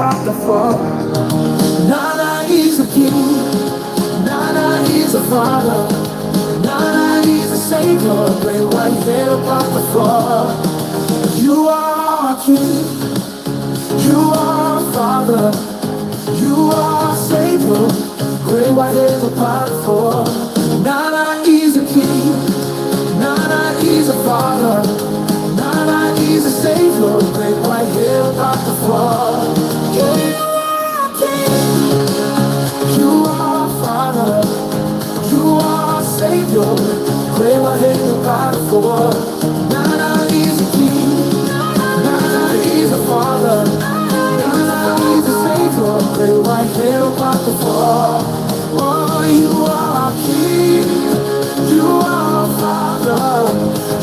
OPATAFUOR. Nana is a king, Nana is a father, Nana is a savior, great white head OPATAFUOR. You are king, you are father, you are savior, great white head OPATAFUOR. Nana is a king, Nana is a father, Nana is a savior, great white head OPATAFUOR. You are king, you are father, you are savior, great white head OPATAFUOR. Nana is a king, Nana is a father, Nana is a savior, great white head OPATAFUOR. Oh, you are king, you are father,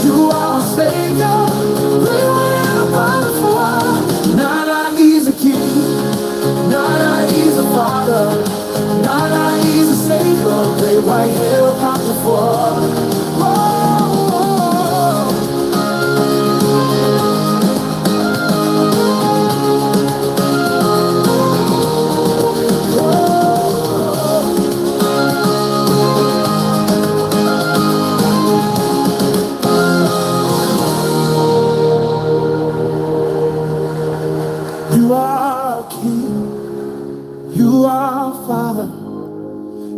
you are savior, great white head OPATAFUOR. Nana is a king, Nana is a father, Nana is a savior, great white head OPATAFUOR. You are king, you are father,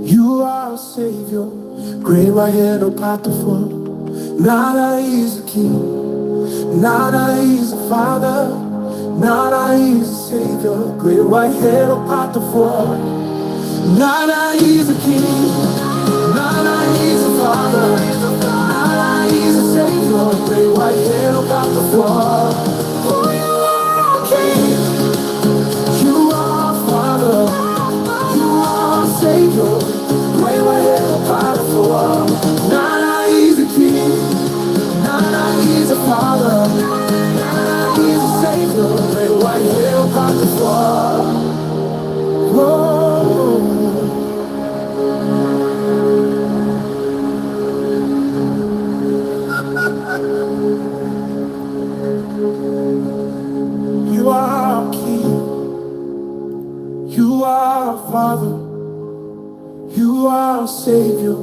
you are savior, great white head OPATAFUOR. Nana is a king, Nana is a father, Nana is a savior, great white head OPATAFUOR. Nana is a king, Nana is a father, Nana is a savior, great white head OPATAFUOR. Oh, you are king, you are father, you are savior, great white head OPATAFUOR. Nana is a king, Nana is a father, Nana is a savior, great white head OPATAFUOR. Whoa. You are king, you are father, you are savior,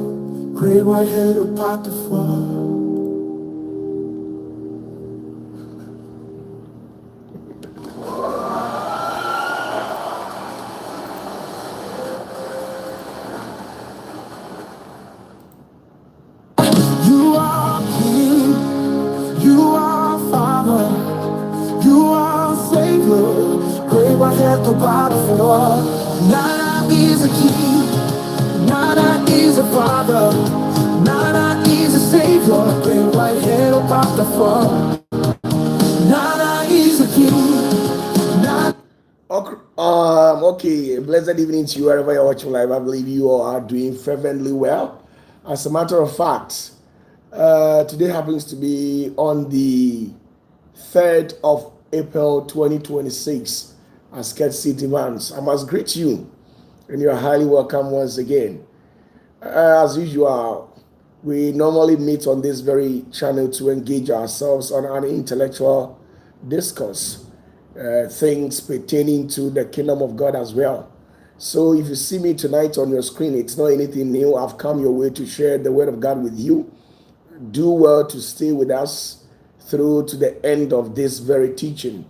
great white head OPATAFUOR. You are king, you are father, you are savior, great white head OPATAFUOR. Nana is a king, Nana is a father, Nana is a savior, great white head OPATAFUOR. Nana is a king, Nana. Okay, blessed evening to you wherever you're watching live. I believe you all are doing fervently well. As a matter of fact, today happens to be on the 3rd of April 2026 as Ket City Mans. I must greet you and you're highly welcome once again. As usual, we normally meet on this very channel to engage ourselves on an intellectual discourse, things pertaining to the kingdom of God as well. So if you see me tonight on your screen, it's not anything new. I've come your way to share the word of God with you. Do well to stay with us through to the end of this very teaching.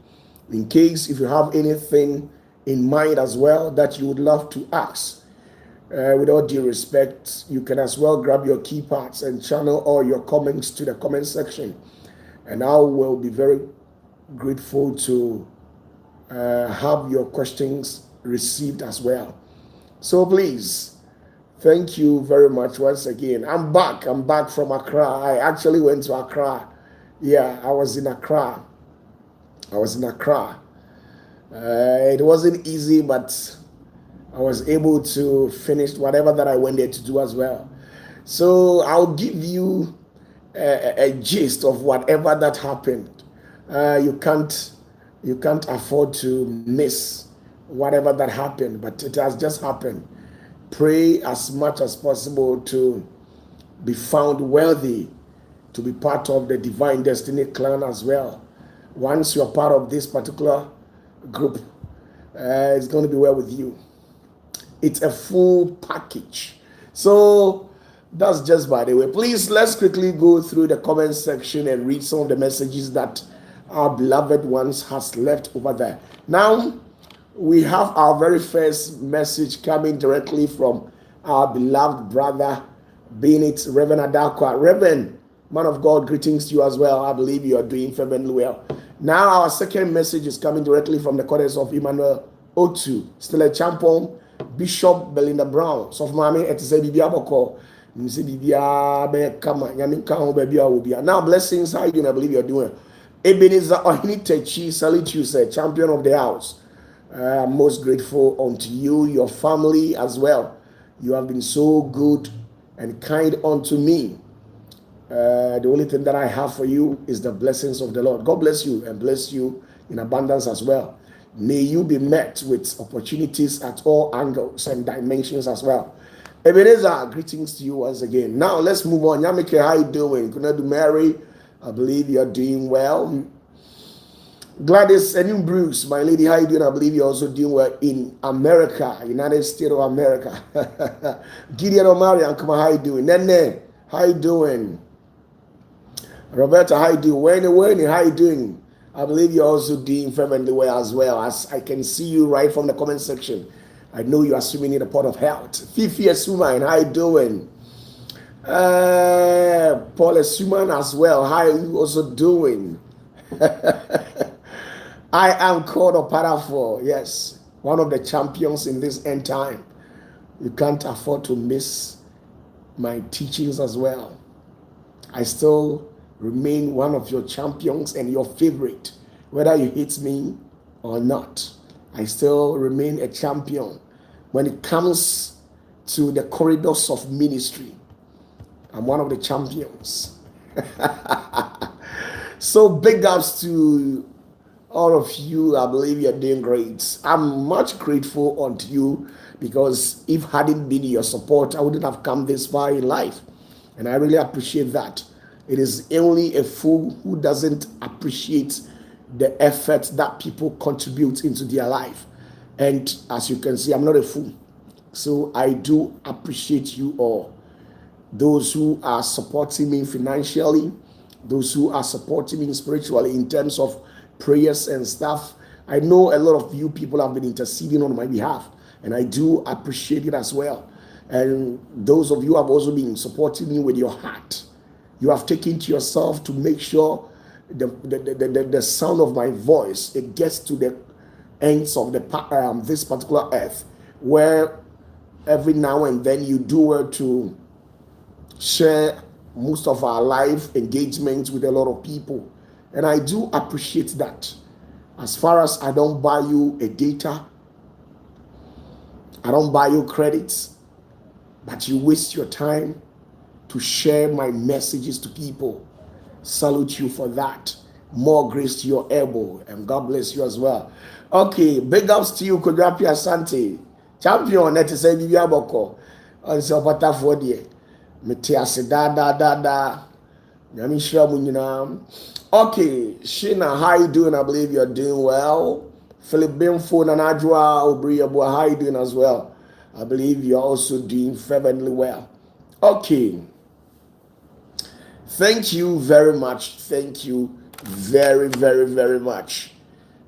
In case if you have anything in mind as well that you would love to ask, with all due respect, you can as well grab your keypads and channel all your comments to the comment section, and I will be very grateful to have your questions received as well. So please, thank you very much once again. I'm back from Accra. I actually went to Accra. Yeah, I was in Accra. It wasn't easy, but I was able to finish whatever that I went there to do as well. So I'll give you a gist of whatever that happened. You can't afford to miss whatever that happened, but it has just happened. Pray as much as possible to be found worthy to be part of the Divine Destiny Clan as well. Once you're part of this particular group, It's going to be well with you. It's a full package. So that's just by the way. Please, let's quickly go through the comment section and read some of the messages that our beloved ones has left over there. Now, we have our very first message coming directly from our beloved brother, being it Reverend Adakwa. Reverend, man of God, greetings to you as well. I believe you are doing fervently well. Now, our second message is coming directly from the quarters of Emmanuel Otu, still a champion, Bishop Belinda Brown. So, Mami, it is a Bibia Boko. Now, blessings, how you doing? I believe you're doing. Ebenezer Ohinitechi, salute you, sir, champion of the house. Most grateful unto you, your family as well. You have been so good and kind unto me. The only thing that I have for you is the blessings of the Lord. God bless you and bless you in abundance as well. May you be met with opportunities at all angles and dimensions as well. Ebenezer, greetings to you once again. Now let's move on. Yamike, how you doing? Good Mary, I believe you're doing well. Gladys and Bruce, my lady, how you doing? I believe you're also doing well in America, United States of America. Gideon Omarian, come on, how you doing? Nene, how you doing? Roberta, how you doing? Wayne, how you doing? I believe you're also doing fervently well as well. As I can see you right from the comment section. I know you are swimming in the pot of health. Fifi Suman, how you doing? Paul Suman as well. How are you also doing? I am called OPATAFUOR. Yes, one of the champions in this end time. You can't afford to miss my teachings as well. I still remain one of your champions and your favorite. Whether you hate me or not, I still remain a champion. When it comes to the corridors of ministry, I'm one of the champions. So big ups to all of you. I believe you're doing great. I'm much grateful unto you because if hadn't been your support, I wouldn't have come this far in life. And I really appreciate that. It is only a fool who doesn't appreciate the effort that people contribute into their life. And as you can see, I'm not a fool. So I do appreciate you all. Those who are supporting me financially, those who are supporting me spiritually in terms of prayers and stuff. I know a lot of you people have been interceding on my behalf, and I do appreciate it as well. And those of you who have also been supporting me with your heart. You have taken to yourself to make sure the sound of my voice, it gets to the ends of this particular earth, where every now and then you do well to share most of our live engagements with a lot of people. And I do appreciate that. As far as I don't buy you a data, I don't buy you credits, but you waste your time to share my messages to people. Salute you for that. More grace to your elbow, and God bless you as well. Okay, big ups to you, Kodrapi Asante. Champion, net is a Bibia Boko. On OPATAFUOR TV. Metiase da. Okay, Shina, how you doing? I believe you're doing well. Philip Bimfo and Adwa Obriabua, how you doing as well? I believe you're also doing fervently well. Okay. Thank you very much. Thank you very, very, very much.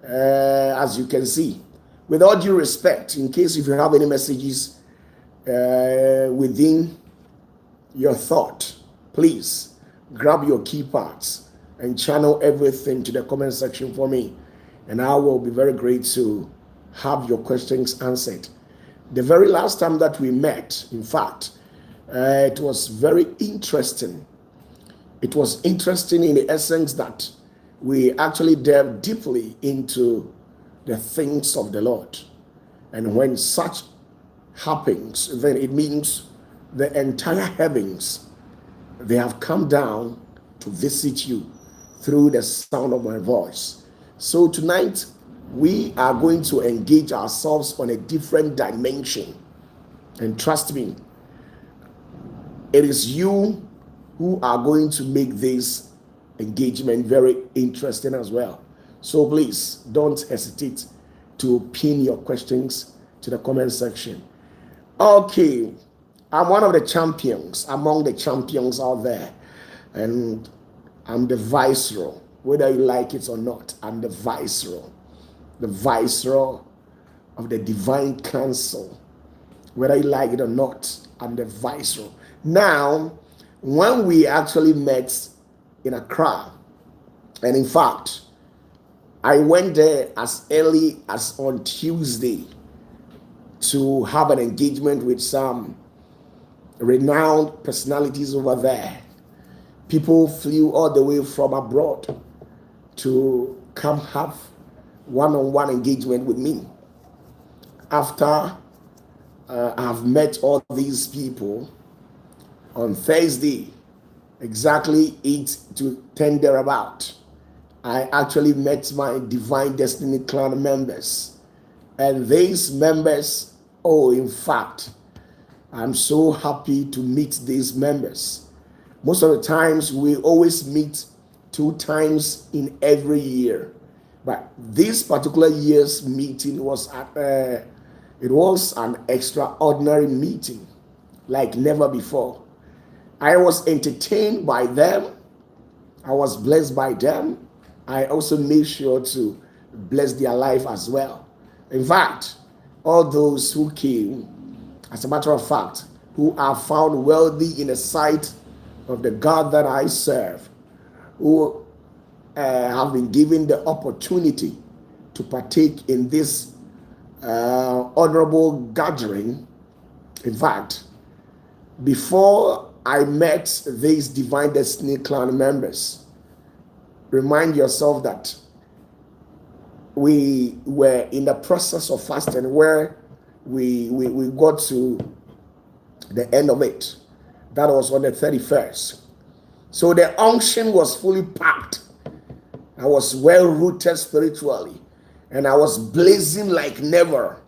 As you can see, with all due respect, in case if you have any messages within your thought, please grab your key parts and channel everything to the comment section for me, and I will be very great to have your questions answered. The very last time that we met, in fact, it was very interesting. It was interesting in the essence that we actually delved deeply into the things of the Lord. And when such happens, then it means the entire heavens, they have come down to visit you through the sound of my voice. So tonight, we are going to engage ourselves on a different dimension. And trust me, it is you who are going to make this engagement very interesting as well. So please don't hesitate to pin your questions to the comment section. Okay, I'm one of the champions, among the champions out there, and I'm the viceroy. Whether you like it or not, I'm the viceroy of the divine council. Whether you like it or not, I'm the viceroy. Now, when we actually met in Accra, and in fact, I went there as early as on Tuesday to have an engagement with some renowned personalities over there. People flew all the way from abroad to come have one-on-one engagement with me. After I've met all these people on Thursday, exactly 8 to 10 thereabout, I actually met my Divine Destiny Clan members. And these members, in fact, I'm so happy to meet these members. Most of the times, we always meet 2 times in every year. But this particular year's meeting was it was an extraordinary meeting, like never before. I was entertained by them. I was blessed by them. I also made sure to bless their life as well. In fact, all those who came, as a matter of fact, who are found wealthy in the sight of the God that I serve, who have been given the opportunity to partake in this honorable gathering. In fact, before I met these Divine Destiny Clan members, remind yourself that we were in the process of fasting where we got to the end of it. That was on the 31st. So the unction was fully packed. I was well rooted spiritually, and I was blazing like never.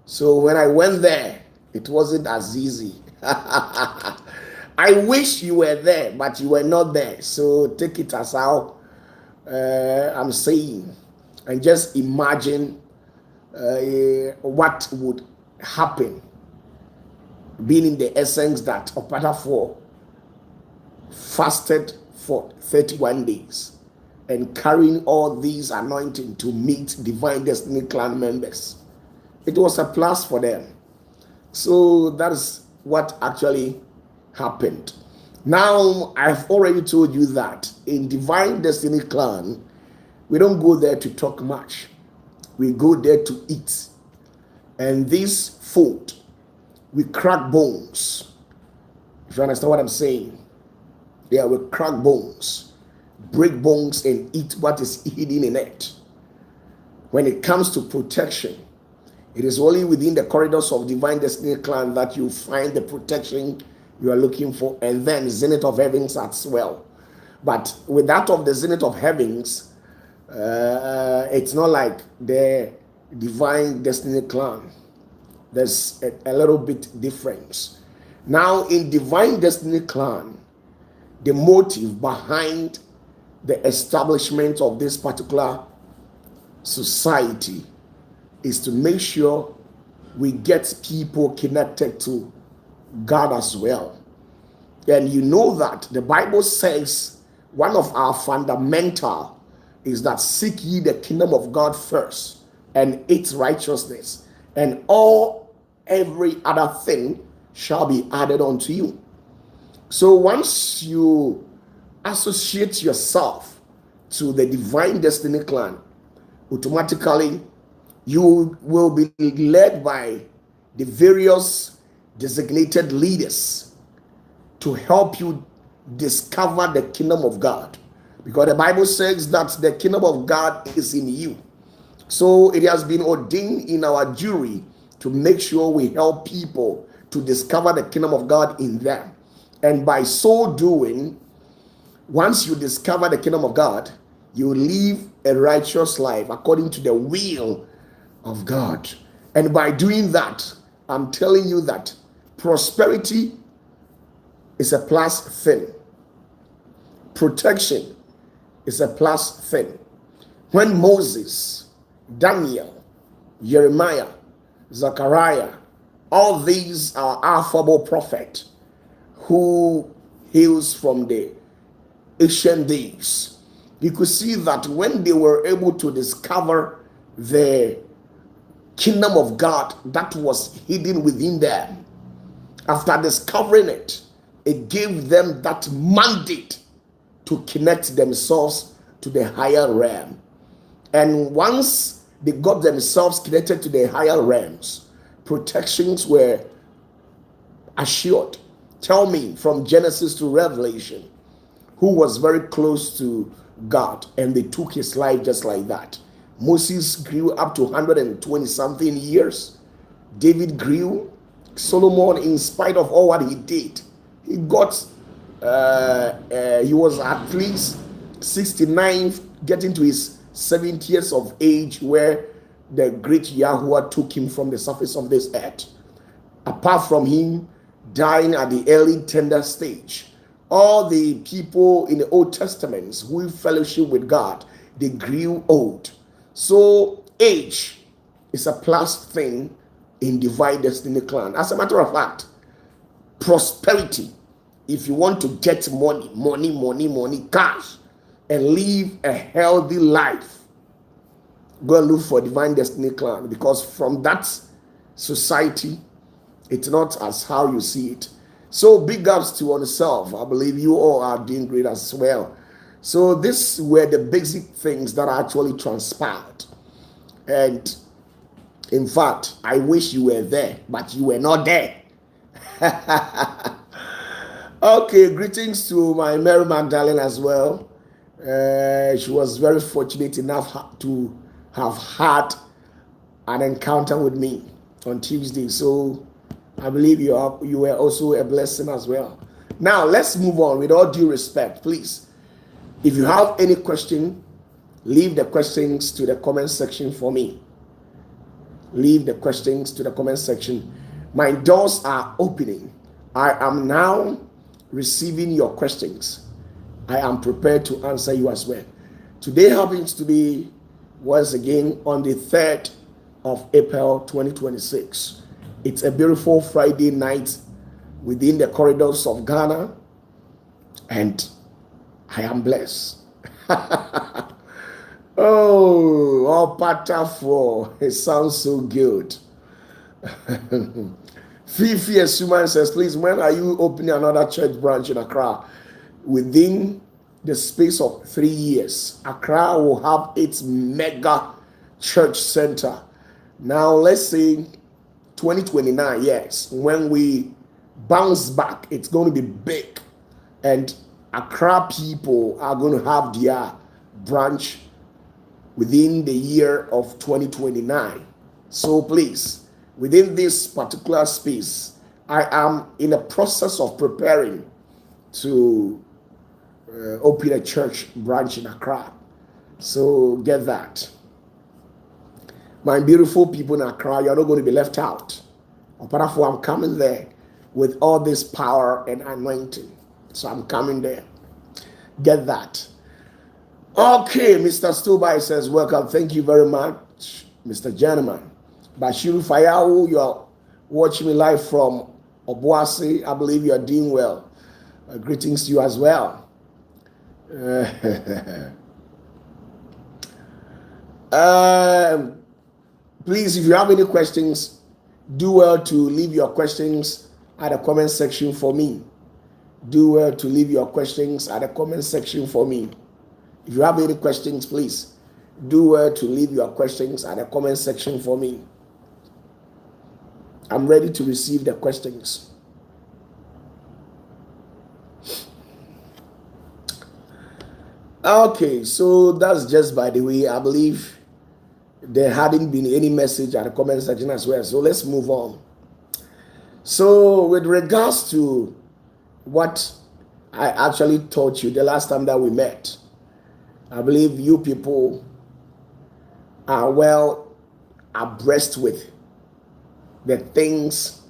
So when I went there, it wasn't as easy. I wish you were there, but you were not there. So take it as how I'm saying, and just imagine what would happen, being in the essence that OPATAFUOR fasted for 31 days and carrying all these anointing to meet Divine Destiny Clan members. It was a plus for them. So that is what actually happened. Now, I've already told you that in Divine Destiny Clan, we don't go there to talk much. We go there to eat. And this food, we crack bones. If you understand what I'm saying. Yeah, we crack bones, break bones, and eat what is hidden in it. When it comes to protection, it is only within the corridors of Divine Destiny Clan that you find the protection you are looking for, and then Zenith of Heavens as well. But with that of the Zenith of Heavens, it's not like the Divine Destiny Clan. There's a little bit difference. Now, in Divine Destiny Clan, the motive behind the establishment of this particular society is to make sure we get people connected to God as well. And you know that the Bible says one of our fundamental is that seek ye the kingdom of God first and its righteousness, and every other thing shall be added unto you. So once you associate yourself to the Divine Destiny Clan, automatically you will be led by the various designated leaders to help you discover the kingdom of God, because the Bible says that the kingdom of God is in you. So it has been ordained in our jury to make sure we help people to discover the kingdom of God in them. And by so doing, once you discover the kingdom of God, you live a righteous life according to the will of God. And by doing that, I'm telling you that prosperity is a plus thing. Protection is a plus thing. When Moses, Daniel, Jeremiah, Zechariah. All these are affable prophets who hails from the ancient days. You could see that when they were able to discover the kingdom of God that was hidden within them, after discovering it, it gave them that mandate to connect themselves to the higher realm. And once they got themselves connected to the higher realms, protections were assured. Tell me, from Genesis to Revelation, who was very close to God and they took his life just like that? Moses grew up to 120 something years. David grew. Solomon, in spite of all what he did, he got he was at least 69, getting to his 70 years of age, where the great Yahweh took him from the surface of this earth. Apart from him dying at the early tender stage, all the people in the Old Testament who fellowship with God, they grew old. So age is a plus thing in divine destiny clan. As a matter of fact, prosperity, if you want to get money, cash, and live a healthy life, go and look for divine destiny clan, because from that society, it's not as how you see it. So big ups to yourself. I believe you all are doing great as well. So these were the basic things that actually transpired. And in fact, I wish you were there, but you were not there. Okay, greetings to my Mary Magdalene as well. She was very fortunate enough to have had an encounter with me on Tuesday. So I believe you were also a blessing as well. Now, let's move on. With all due respect, please, if you have any question, leave the questions to the comment section for me. Leave the questions to the comment section. My doors are opening. I am now receiving your questions. I am prepared to answer you as well. Today happens to be, once again, on the 3rd of April 2026. It's a beautiful Friday night within the corridors of Ghana, and I am blessed. Oh, OPATAFUOR. It sounds so good. Fifi Suman says, please, when are you opening another church branch in Accra? Within the space of 3 years, Accra will have its mega church center. Now, let's say 2029, yes, when we bounce back, it's going to be big. And Accra people are going to have their branch within the year of 2029. So please, within this particular space, I am in a process of preparing to open a church branch in Accra. So get that. My beautiful people in Accra, you're not going to be left out. OPATAFUOR, I'm coming there with all this power and anointing. So I'm coming there. Get that. Okay, Mr. Stubai says, welcome. Thank you very much, Mr. Gentleman. Bashiru Fayawu, you're watching me live from Obuasi. I believe you are doing well. Greetings to you as well. Please, if you have any questions, do well to leave your questions at the comment section for me. Do well to leave your questions at the comment section for me. If you have any questions, please do well to leave your questions at the comment section for me. I'm ready to receive the questions. Okay, so that's just by the way. I believe there hadn't been any message at the comment section as well. So let's move on. So with regards to what I actually taught you the last time that we met, I believe you people are well abreast with the things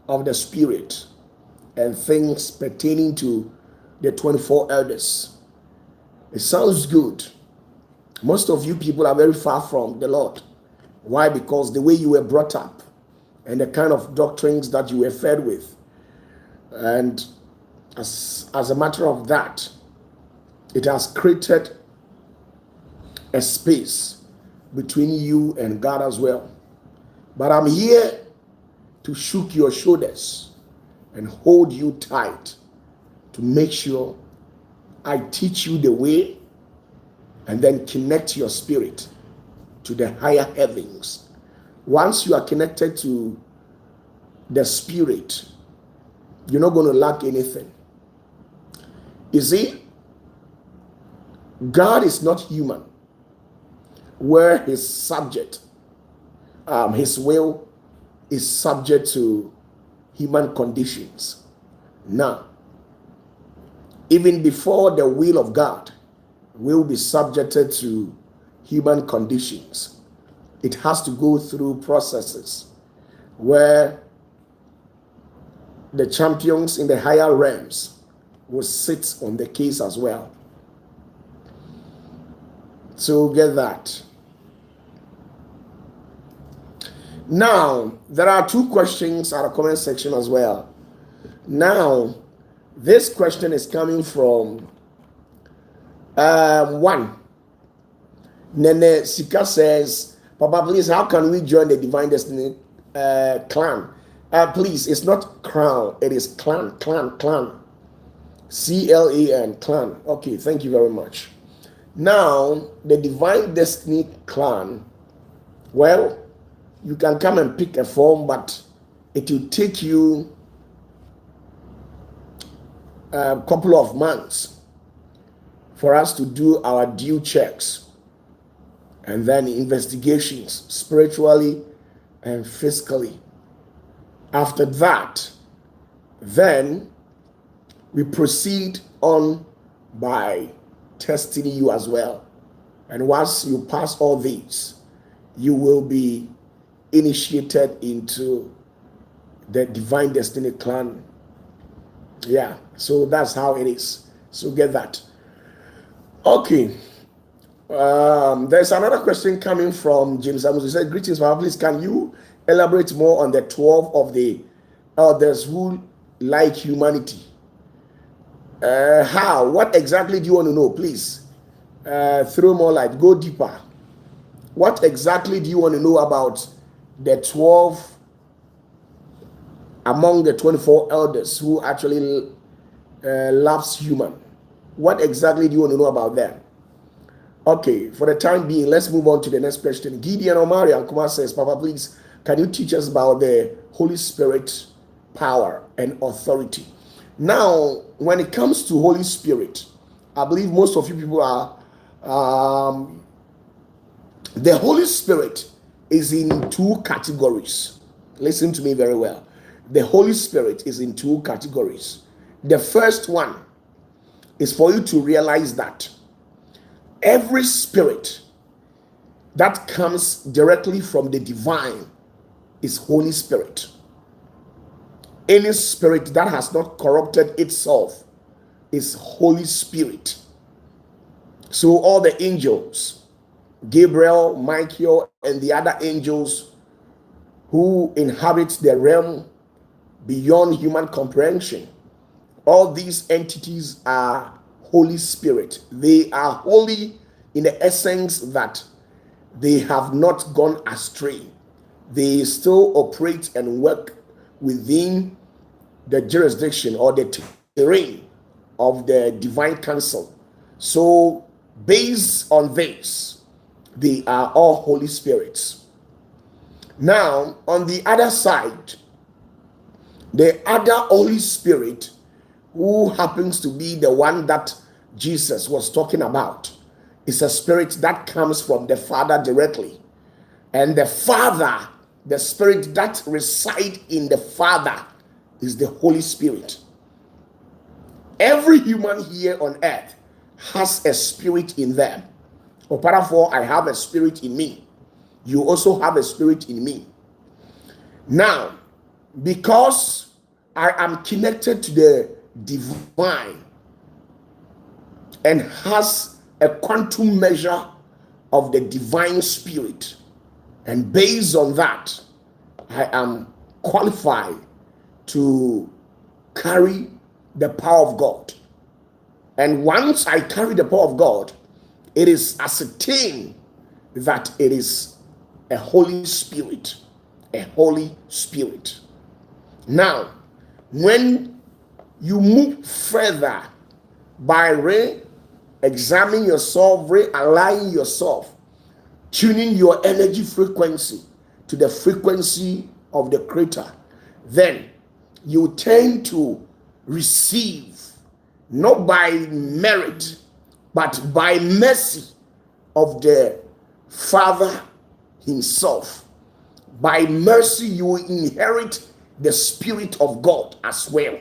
of the Spirit and things pertaining to the 24 elders. It sounds good. Most of you people are very far from the Lord. Why? Because the way you were brought up and the kind of doctrines that you were fed with. And as a matter of that, it has created a space between you and God as well. But I'm here to shook your shoulders and hold you tight to make sure I teach you the way and then connect your spirit to the higher heavens. Once you are connected to the spirit, you're not going to lack anything. You see, God is not human, where his will is subject to human conditions. Now, even before the will of God will be subjected to human conditions, it has to go through processes where the champions in the higher realms will sit on the case as well. So get that. Now, there are two questions at the comment section as well. Now, this question is coming from one. Nene Sika says, Papa, please, how can we join the Divine Destiny clan? Please, it's not crown, it is clan. CLAN, clan. Okay, thank you very much. Now, the Divine Destiny clan, well, you can come and pick a form, but it will take you a couple of months for us to do our due checks and then investigations spiritually and physically. After that, then we proceed on by testing you as well. And once you pass all these, you will be initiated into the Divine Destiny clan. Yeah, so that's how it is. So get that. Okay. There's another question coming from James Amos. He said, greetings, Papa. Please, can you elaborate more on the 12 of the elders who like humanity? How? What exactly do you want to know? Please, throw more light. Go deeper. What exactly do you want to know about the 12 among the 24 elders who actually loves human? What exactly do you want to know about them? Okay, for the time being, let's move on to the next question. Gideon Omari and Kumar says, Papa, please, can you teach us about the Holy Spirit power and authority? Now, when it comes to Holy Spirit, I believe most of you people are, the Holy Spirit is in two categories. Listen to me very well. The Holy Spirit is in two categories. The first one is for you to realize that every spirit that comes directly from the divine is Holy Spirit. Any spirit that has not corrupted itself is Holy Spirit. So all the angels, Gabriel, Michael, and the other angels who inhabit the realm beyond human comprehension, all these entities are Holy Spirit. They are holy in the essence that they have not gone astray. They still operate and work within the jurisdiction or the terrain of the divine council. So based on this, they are all Holy Spirits. Now, on the other side, the other Holy Spirit, who happens to be the one that Jesus was talking about, is a spirit that comes from the Father directly. And the Father, the spirit that resides in the Father, is the Holy Spirit. Every human here on earth has a spirit in them. OPATAFUOR, I have a spirit in me. You also have a spirit in me. Now, because I am connected to the divine and has a quantum measure of the divine spirit, And based on that, I am qualified to carry the power of God. And once I carry the power of God, it is ascertained that it is a Holy Spirit. A Holy Spirit. Now, when you move further by re-examining yourself, realigning yourself, tuning your energy frequency to the frequency of the Creator, then you tend to receive, not by merit, but by mercy of the Father himself. By mercy, you will inherit the Spirit of God as well,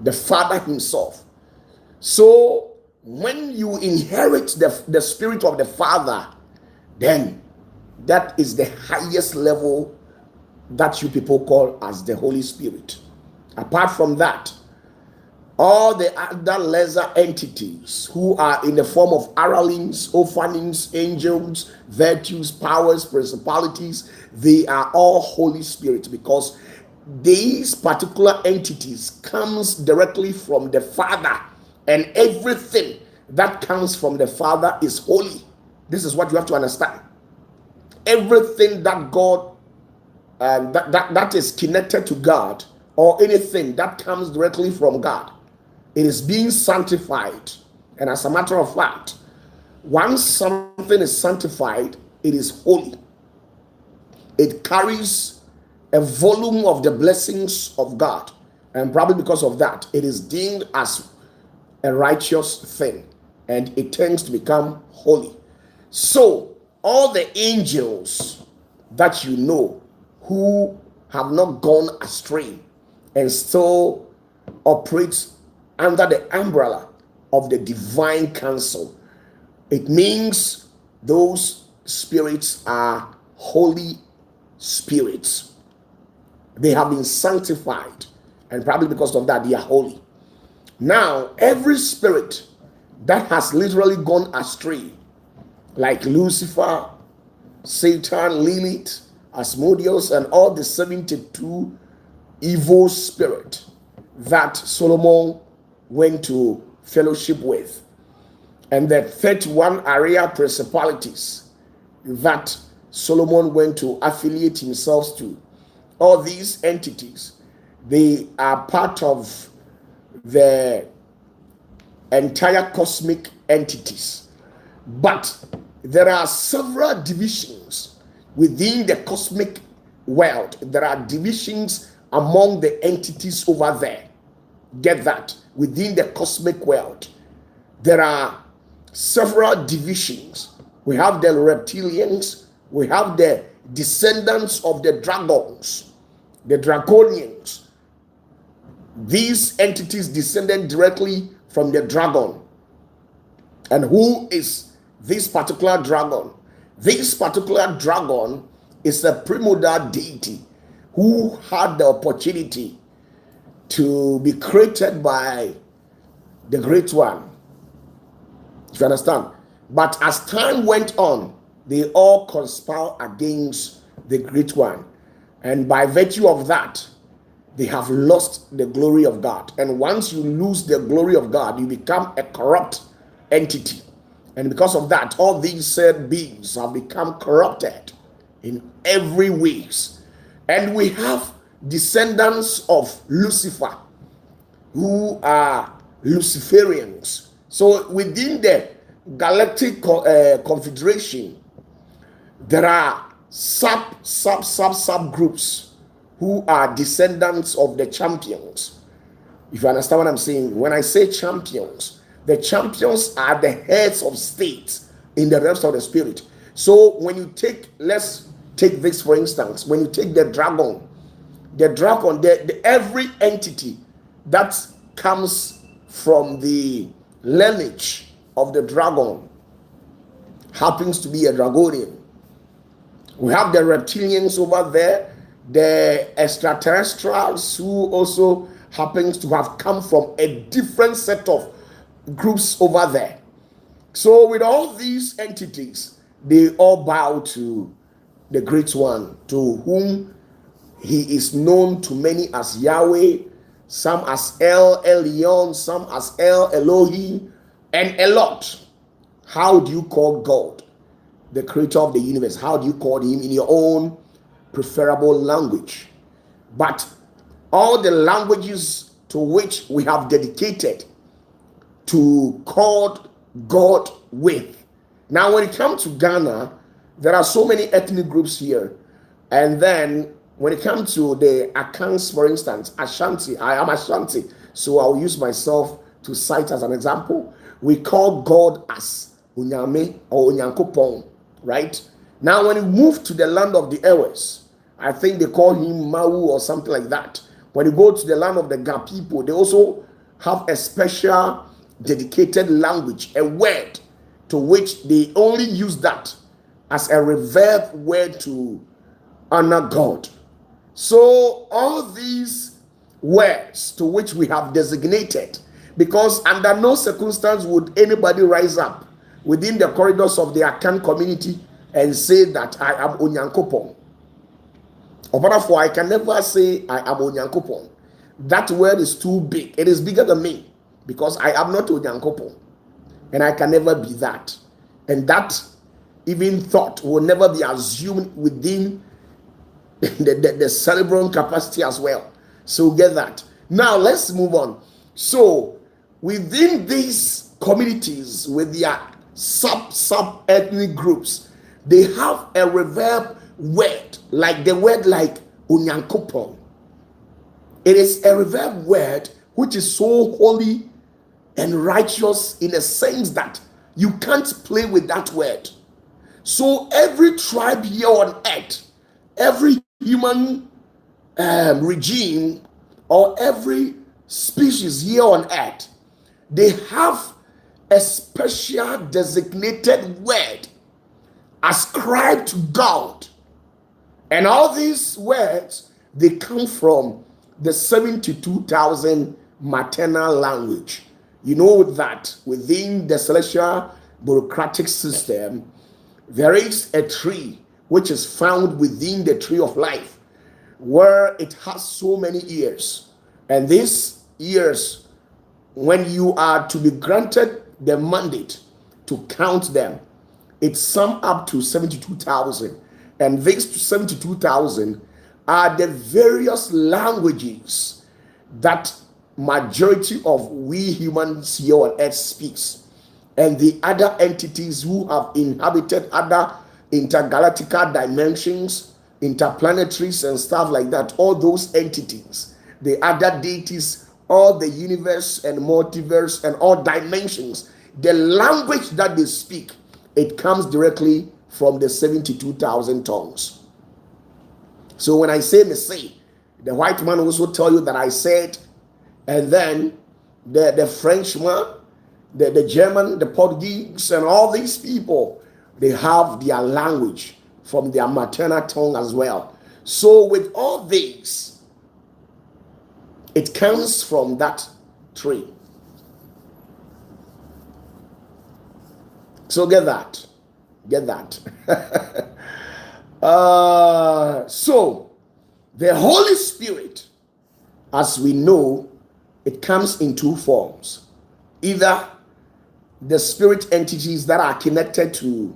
the Father himself. So when you inherit the Spirit of the Father, then that is the highest level that you people call as the Holy Spirit. Apart from that, all the other lesser entities who are in the form of aralings, ophanings, angels, virtues, powers, principalities, they are all Holy Spirit, because these particular entities comes directly from the Father, and everything that comes from the Father is holy. This is what you have to understand. Everything that God that is connected to God, or anything that comes directly from God, it is being sanctified. And as a matter of fact, once something is sanctified, it is holy. It carries a volume of the blessings of God, and probably because of that, it is deemed as a righteous thing, and it tends to become holy. So all the angels that you know who have not gone astray and still operate under the umbrella of the divine counsel, it means those spirits are holy spirits. They have been sanctified, and probably because of that, they are holy. Now, every spirit that has literally gone astray, like Lucifer, Satan, Lilith, Asmodeus, and all the 72 evil spirit that Solomon went to fellowship with, and the 31 area principalities that Solomon went to affiliate himself to, all these entities, they are part of the entire cosmic entities. But there are several divisions within the cosmic world. There are divisions among the entities over there. Get that? Within the cosmic world, there are several divisions. We have the reptilians, we have the descendants of the dragons, the draconians. These entities descended directly from the dragon. And who is this particular dragon? This particular dragon is a primordial deity who had the opportunity to be created by the Great One. If you understand. But as time went on, they all conspire against the Great One. And by virtue of that, they have lost the glory of God. And once you lose the glory of God, you become a corrupt entity. And because of that, all these said beings have become corrupted in every ways. And we have descendants of Lucifer who are Luciferians. So within the galactic confederation, there are sub groups who are descendants of the champions. If you understand what I'm saying, when I say champions, the champions are the heads of states in the realms of the spirit. So when you take, let's take this for instance, when you take the dragon, every entity that comes from the lineage of the dragon happens to be a dragonian. We have the reptilians over there, the extraterrestrials who also happens to have come from a different set of groups over there. So with all these entities, they all bow to the great one, to whom he is known to many as Yahweh, some as El Elyon, some as El Elohim, and a lot. How do you call God, the creator of the universe? How do you call him in your own preferable language? But all the languages to which we have dedicated to call God with. Now, when it comes to Ghana, there are so many ethnic groups here. And then when it comes to the Akans, for instance, Ashanti, I am Ashanti, so I'll use myself to cite as an example. We call God as Unyame or Unyankopon, right? Now, when you move to the land of the Ewes, I think they call him Mau or something like that. When you go to the land of the Ga people, they also have a special dedicated language, a word to which they only use that as a reverb word to honor God. So all these words to which we have designated, because under no circumstance would anybody rise up within the corridors of the Akan community and say that I am Onyankopon. OPATAFUOR, I can never say I am Onyankopon. That word is too big. It is bigger than me because I am not Onyankopon. And I can never be that. And that even thought will never be assumed within the cerebral capacity as well. So get that. Now let's move on. So within these communities with their sub ethnic groups, they have a reverb word, like the word like Onyankopon. It is a reverb word which is so holy and righteous in a sense that you can't play with that word. So every tribe here on earth, every human regime, or every species here on earth, they have a special designated word ascribed to God. And all these words, they come from the 72,000 maternal language. You know that within the celestial bureaucratic system, there is a tree which is found within the tree of life, where it has so many ears. And these ears, when you are to be granted the mandate to count them, it sums up to 72,000. And these 72,000 are the various languages that majority of we humans here on earth speaks. And the other entities who have inhabited other intergalactical dimensions, interplanetaries and stuff like that, all those entities, the other deities, all the universe and multiverse and all dimensions, the language that they speak, it comes directly from the 72,000 tongues. So when I say me say, the white man also tell you that I said, and then the Frenchman, the German, the Portuguese, and all these people, they have their language from their maternal tongue as well. So with all these, it comes from that tree. So get that. So the Holy Spirit, as we know, it comes in two forms. Either the spirit entities that are connected to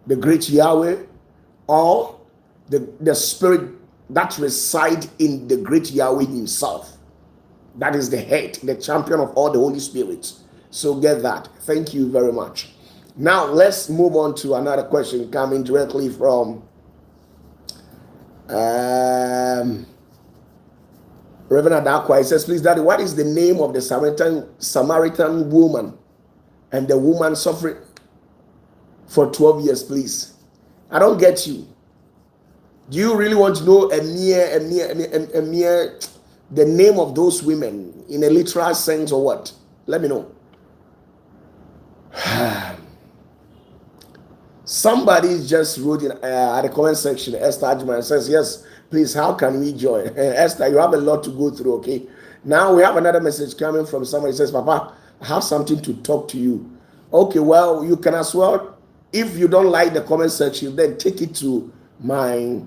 the great Yahweh, or the spirit that reside in the great Yahweh himself. That is the head, the champion of all the Holy Spirits. So get that. Thank you very much. Now let's move on to another question coming directly from Reverend Adakwa. He says, please, Daddy, what is the name of the Samaritan woman and the woman suffering for 12 years, please? I don't get you. Do you really want to know the name of those women in a literal sense or what? Let me know. Somebody just wrote in at the comment section, Esther Ajman says, yes, please, how can we join? Esther, you have a lot to go through, okay? Now we have another message coming from somebody who says, Papa, I have something to talk to you. Okay, well, you can as well If you don't like the comment section, then take it to my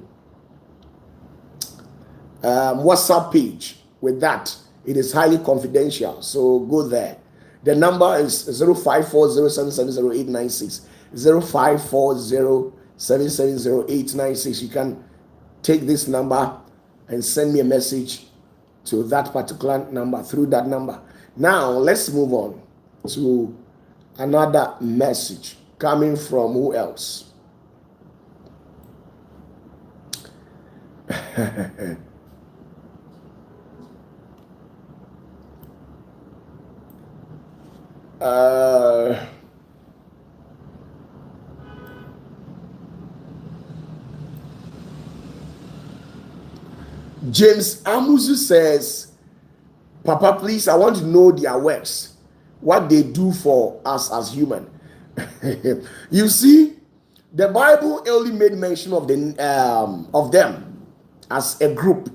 WhatsApp page. With that, it is highly confidential, so go there. The number is 0540770896. 0540770896. You can take this number and send me a message to that particular number through that number. Now let's move on to another message coming from who else? James Amuzu says, Papa, please, I want to know their works, what they do for us as human. You see, the Bible only made mention of them as a group,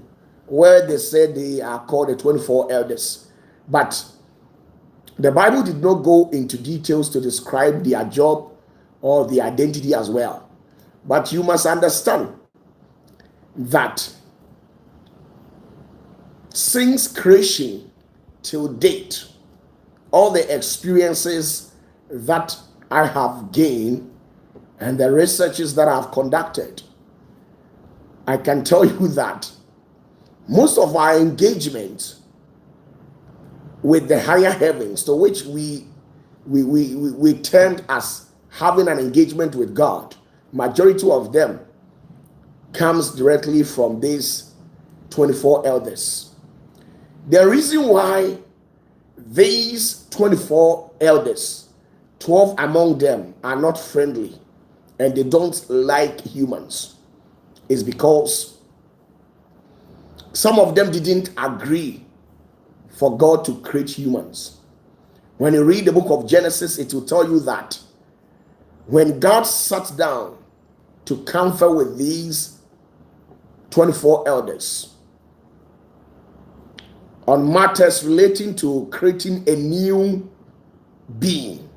where they said they are called the 24 elders. But the Bible did not go into details to describe their job or their identity as well. But you must understand that since creation till date, all the experiences that I have gained and the researches that I've conducted, I can tell you that most of our engagement with the higher heavens, to which we termed as having an engagement with God, majority of them comes directly from these 24 elders. The reason why these 24 elders, 12 among them are not friendly and they don't like humans is because some of them didn't agree for God to create humans. When you read the book of Genesis, it will tell you that when God sat down to confer with these 24 elders on matters relating to creating a new being,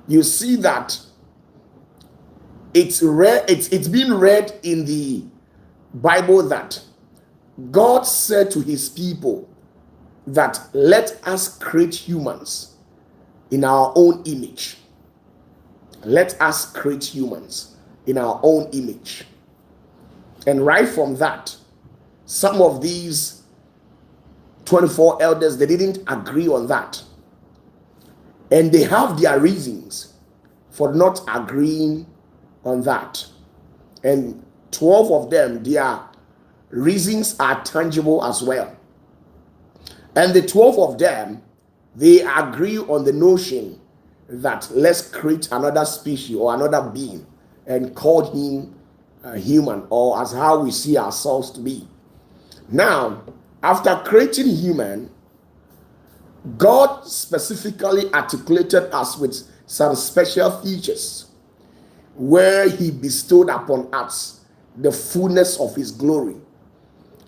you see that it's been read in the Bible that God said to his people that let us create humans in our own image. Let us create humans in our own image. And right from that, some of these 24 elders, they didn't agree on that. And they have their reasons for not agreeing on that. And 12 of them, their reasons are tangible as well. And the 12 of them, they agree on the notion that let's create another species or another being and call him a human, or as how we see ourselves to be. Now, after creating human, God specifically articulated us with some special features where he bestowed upon us the fullness of his glory.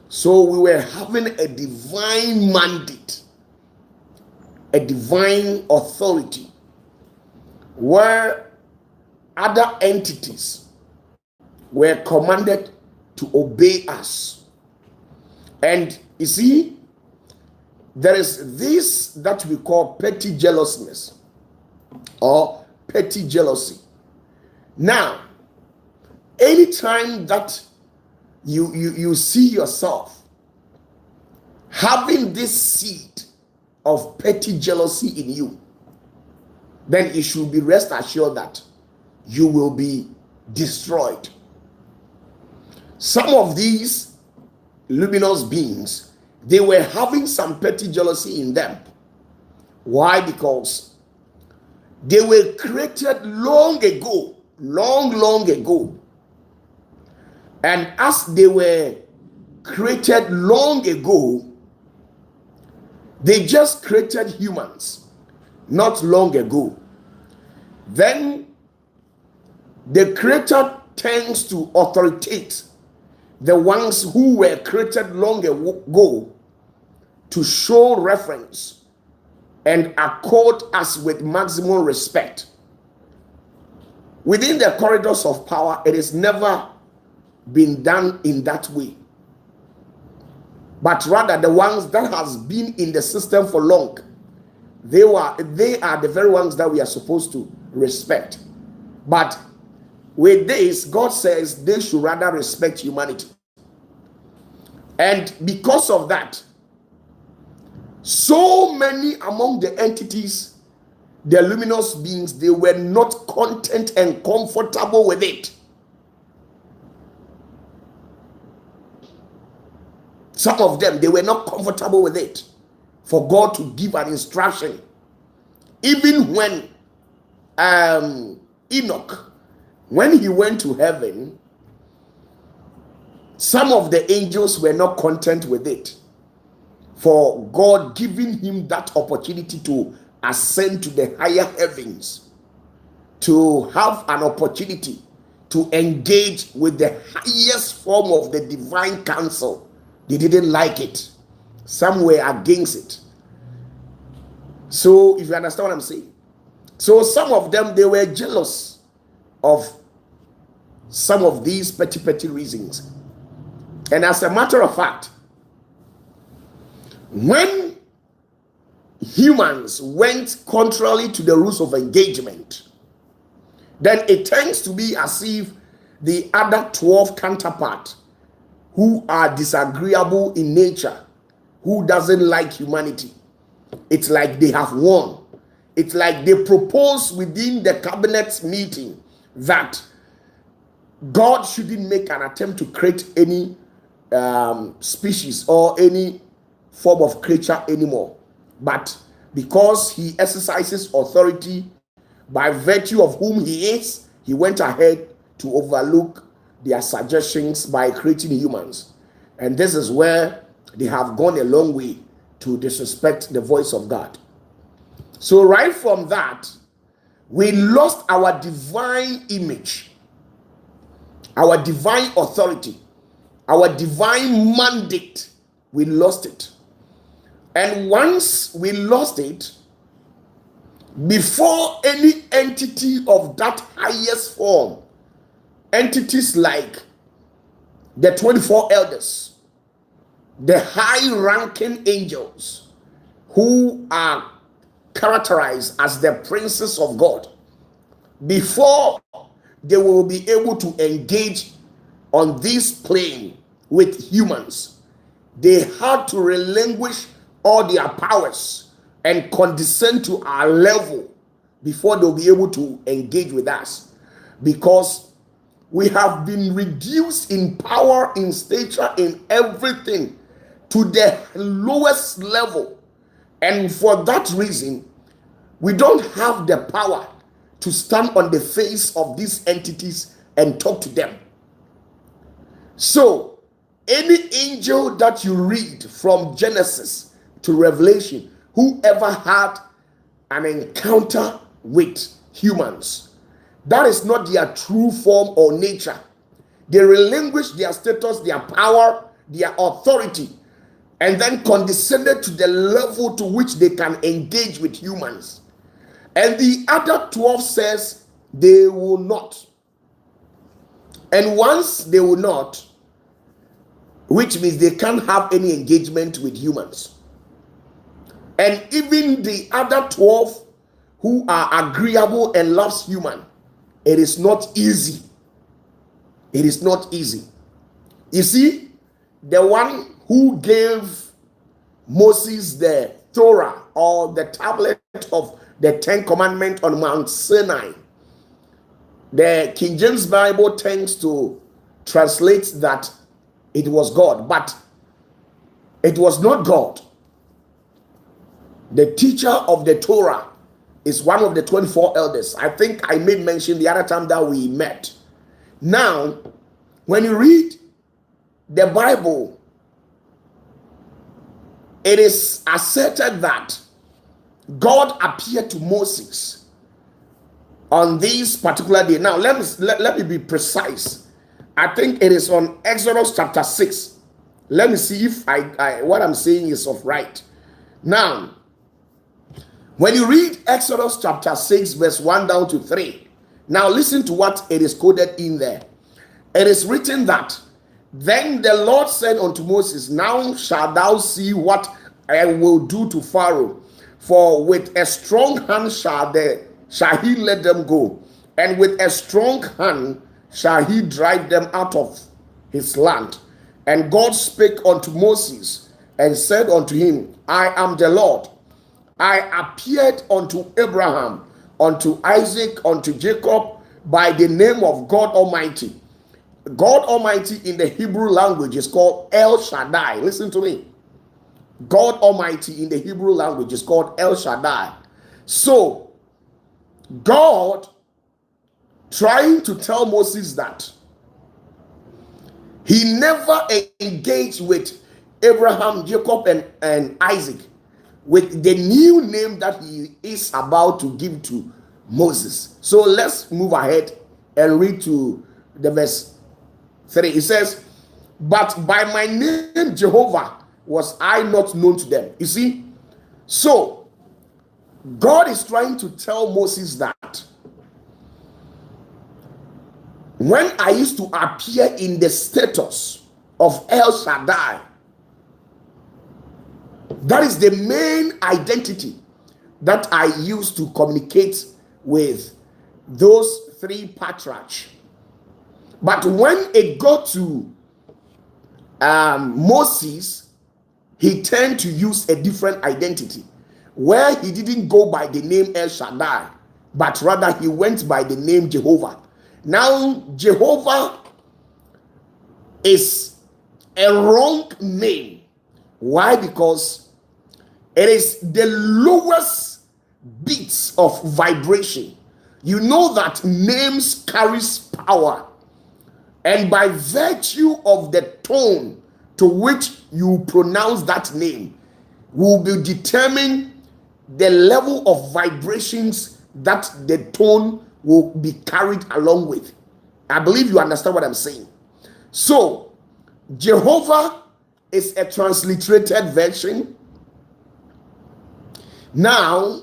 So we were having a divine mandate, a divine authority, where other entities were commanded to obey us. And you see, there is this that we call petty jealousness or petty jealousy. Now, anytime that you see yourself having this seed of petty jealousy in you, then it should be rest assured that you will be destroyed. Some of these luminous beings, they were having some petty jealousy in them. Why? Because they were created long ago, long ago. And as they were created long ago, they just created humans not long ago. Then the creator tends to authoritate the ones who were created long ago to show reference and accord us with maximum respect. Within the corridors of power, it has never been done in that way. But rather, the ones that has been in the system for long, they are the very ones that we are supposed to respect. But with this, God says they should rather respect humanity. And because of that, so many among the entities, the luminous beings, they were not content and comfortable with it. Some of them, they were not comfortable with it for God to give an instruction. Even when Enoch, when he went to heaven, some of the angels were not content with it, for God giving him that opportunity to ascend to the higher heavens, to have an opportunity to engage with the highest form of the divine council. They didn't like it. Some were against it. So, if you understand what I'm saying. So, some of them, they were jealous of some of these petty reasons. And as a matter of fact, when humans went contrary to the rules of engagement, then it tends to be as if the other 12 counterparts who are disagreeable in nature, who doesn't like humanity, it's like they have won. It's like they propose within the cabinet meeting that God shouldn't make an attempt to create any species or any form of creature anymore. But because he exercises authority by virtue of whom he is, he went ahead to overlook their suggestions by creating humans. And this is where they have gone a long way to disrespect the voice of God. So right from that, we lost our divine image, our divine authority, our divine mandate. We lost it. And once we lost it, before any entity of that highest form, entities like the 24 elders, the high-ranking angels who are characterized as the princes of God, before they will be able to engage on this plane with humans, they had to relinquish all their powers and condescend to our level before they'll be able to engage with us, because we have been reduced in power, in stature, in everything to the lowest level. And for that reason, we don't have the power to stand on the face of these entities and talk to them. So, any angel that you read from Genesis to Revelation, whoever had an encounter with humans, that is not their true form or nature. They relinquished their status, their power, their authority, and then condescended to the level to which they can engage with humans. And the other 12 says they will not. And once they will not, which means they can't have any engagement with humans. And even the other 12 who are agreeable and loves human, it is not easy. It is not easy. You see, the one who gave Moses the Torah or the tablet of the 10 Commandments on Mount Sinai, the King James Bible tends to translate that it was God, but it was not God. The teacher of the Torah is one of the 24 elders. I think I made mention the other time that we met. Now, when you read the Bible, it is asserted that God appeared to Moses on this particular day. Now, let me be precise. I think it is on Exodus chapter 6. Let me see if what I'm saying is of right. Now, when you read Exodus chapter 6, verse 1 down to 3, Now listen to what it is coded in there. It is written that, then the Lord said unto Moses, now shalt thou see what I will do to Pharaoh, for with a strong hand shall he let them go, and with a strong hand shall he drive them out of his land. And God spake unto Moses and said unto him, I am the Lord. I appeared unto Abraham, unto Isaac, unto Jacob by the name of God Almighty. God Almighty in the Hebrew language is called El Shaddai. Listen to me. God Almighty in the Hebrew language is called El Shaddai. So, God trying to tell Moses that he never engaged with Abraham, Jacob, and Isaac with the new name that he is about to give to Moses. So let's move ahead and read to the verse 3. It says, but by my name Jehovah was I not known to them. You see, so God is trying to tell Moses that when I used to appear in the status of El Shaddai, that is the main identity that I used to communicate with those three patriarchs. But when it got to Moses, he turned to use a different identity, where he didn't go by the name El Shaddai, but rather he went by the name Jehovah. Now, Jehovah is a wrong name. Why? Because it is the lowest beats of vibration. You know that names carries power, and by virtue of the tone to which you pronounce that name will be determine the level of vibrations that the tone will be carried along with. I believe you understand what I'm saying. So Jehovah is a transliterated version. Now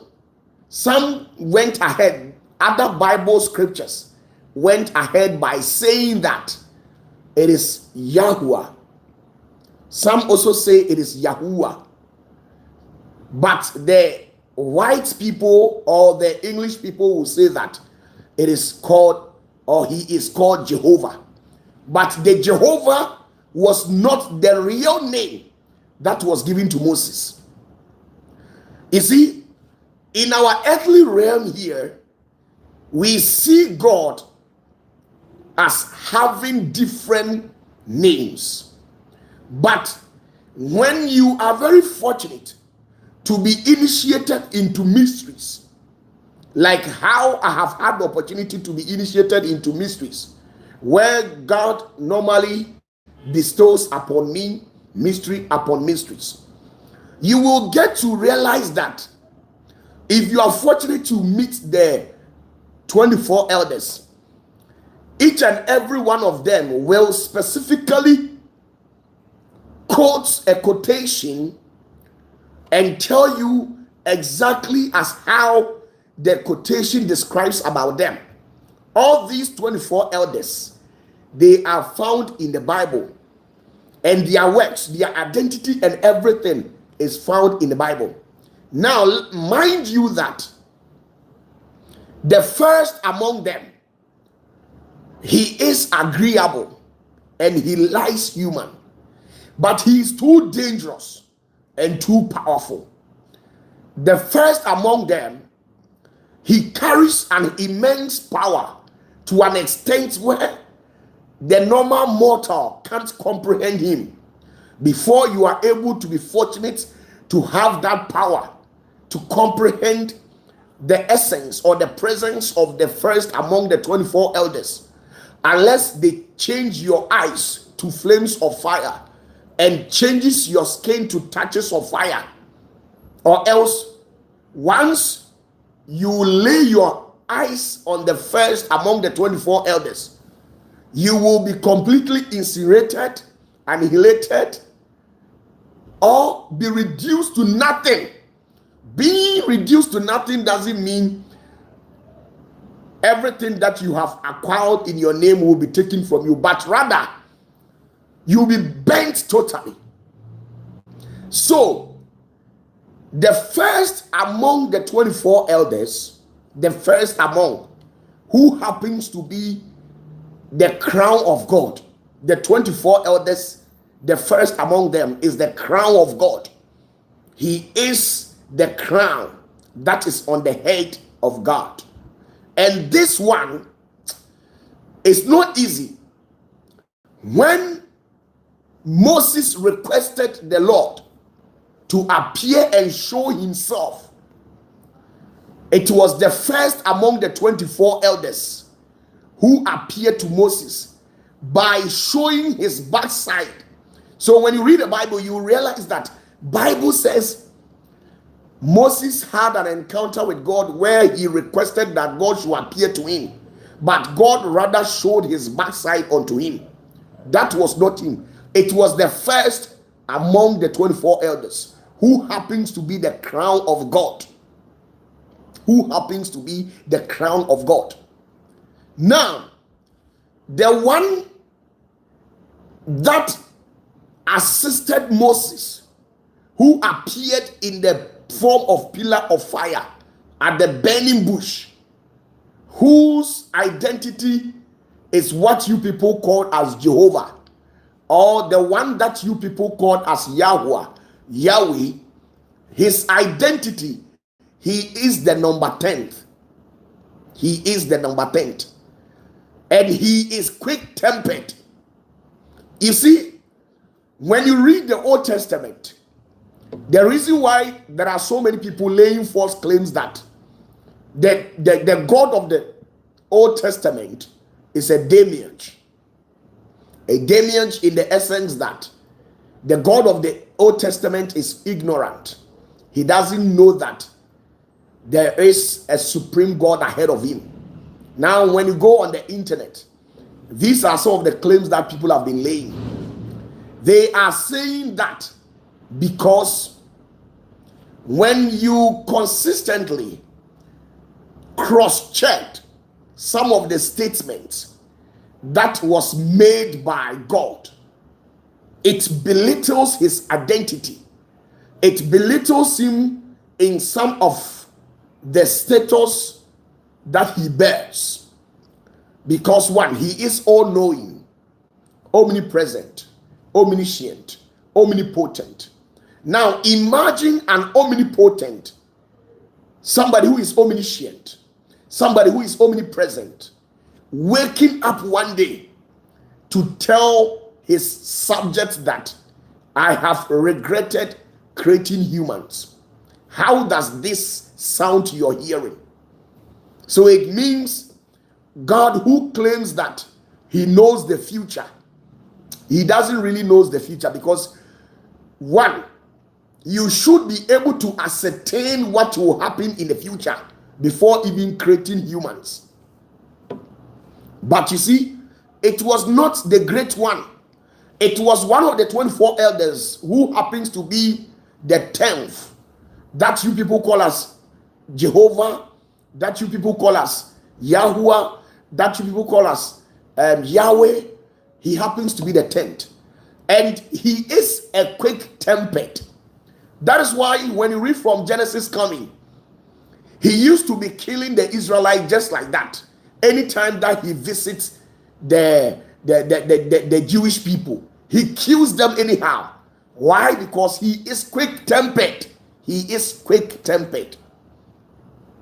some went ahead, other Bible scriptures went ahead by saying that it is Yahweh. Some also say it is Yahuwah. But the white people or the English people will say that it is called, or he is called Jehovah. But the Jehovah was not the real name that was given to Moses. You see, in our earthly realm here, we see God as having different names. But when you are very fortunate to be initiated into mysteries, like how I have had the opportunity to be initiated into mysteries, where God normally bestows upon me mystery upon mysteries, you will get to realize that if you are fortunate to meet the 24 elders, each and every one of them will specifically quote a quotation and tell you exactly as how the quotation describes about them. All these 24 elders, they are found in the Bible, and their works, their identity, and everything is found in the Bible. Now, mind you that the first among them, he is agreeable and he likes human, but he is too dangerous and too powerful. The first among them, he carries an immense power to an extent where the normal mortal can't comprehend him. Before you are able to be fortunate to have that power to comprehend the essence or the presence of the first among the 24 elders, unless they change your eyes to flames of fire and changes your skin to touches of fire, or else once you lay your eyes on the first among the 24 elders, you will be completely incinerated, annihilated, or be reduced to nothing. Being reduced to nothing doesn't mean everything that you have acquired in your name will be taken from you, but rather you'll be bent totally. So the first among the 24 elders, the first among, who happens to be the crown of God, the 24 elders, the first among them is the crown of God. He is the crown that is on the head of God. And this one is not easy. When Moses requested the Lord to appear and show himself, it was the first among the 24 elders who appeared to Moses by showing his backside. So when you read the Bible, you realize that Bible says Moses had an encounter with God where he requested that God should appear to him, but God rather showed his backside unto him. That was not him. It was the first among the 24 elders who happens to be the crown of God. Who happens to be the crown of God. Now, the one that assisted Moses, who appeared in the form of pillar of fire at the burning bush, whose identity is what you people call as Jehovah, or the one that you people call as Yahweh, his identity, he is the number 10th. He is the number 10th. And he is quick-tempered. You see, when you read the Old Testament, the reason why there are so many people laying false claims that the God of the Old Testament is a demiurge. A demiurge in the essence that the God of the Old Testament is ignorant. He doesn't know that there is a supreme God ahead of him. Now, when you go on the internet, these are some of the claims that people have been laying. They are saying that because when you consistently cross-checked some of the statements that was made by God, it belittles his identity. It belittles him in some of the status that he bears. Because one, he is all-knowing, omnipresent, omniscient, omnipotent. Now imagine an omnipotent, somebody who is omniscient, somebody who is omnipresent, waking up one day to tell his subjects that I have regretted creating humans. How does this sound to your hearing? So it means God, who claims that he knows the future, he doesn't really know the future, because one, you should be able to ascertain what will happen in the future before even creating humans. But you see, it was not the great one. It was one of the 24 elders who happens to be the 10th, that you people call us Jehovah, that you people call us Yahweh, that you people call us Yahweh. He happens to be the 10th. And he is a quick-tempered. That is why when you read from Genesis coming, he used to be killing the Israelites just like that. Anytime that he visits the Jewish people, he kills them anyhow. Why? Because he is quick-tempered. He is quick-tempered.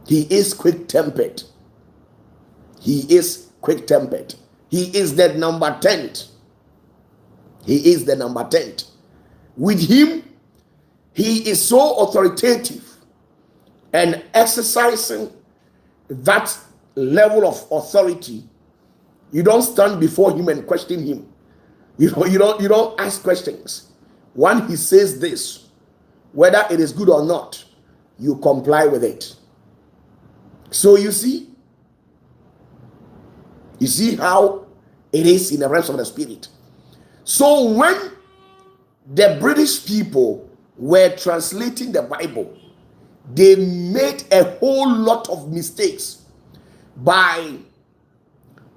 He is quick-tempered. He is quick-tempered. He is the number 10th. He is the number 10th. With him, he is so authoritative and exercising that level of authority. You don't stand before him and question him. You don't ask questions. When he says this, whether it is good or not, you comply with it. So you see how it is in the realms of the spirit. So when the British people were translating the Bible, they made a whole lot of mistakes. by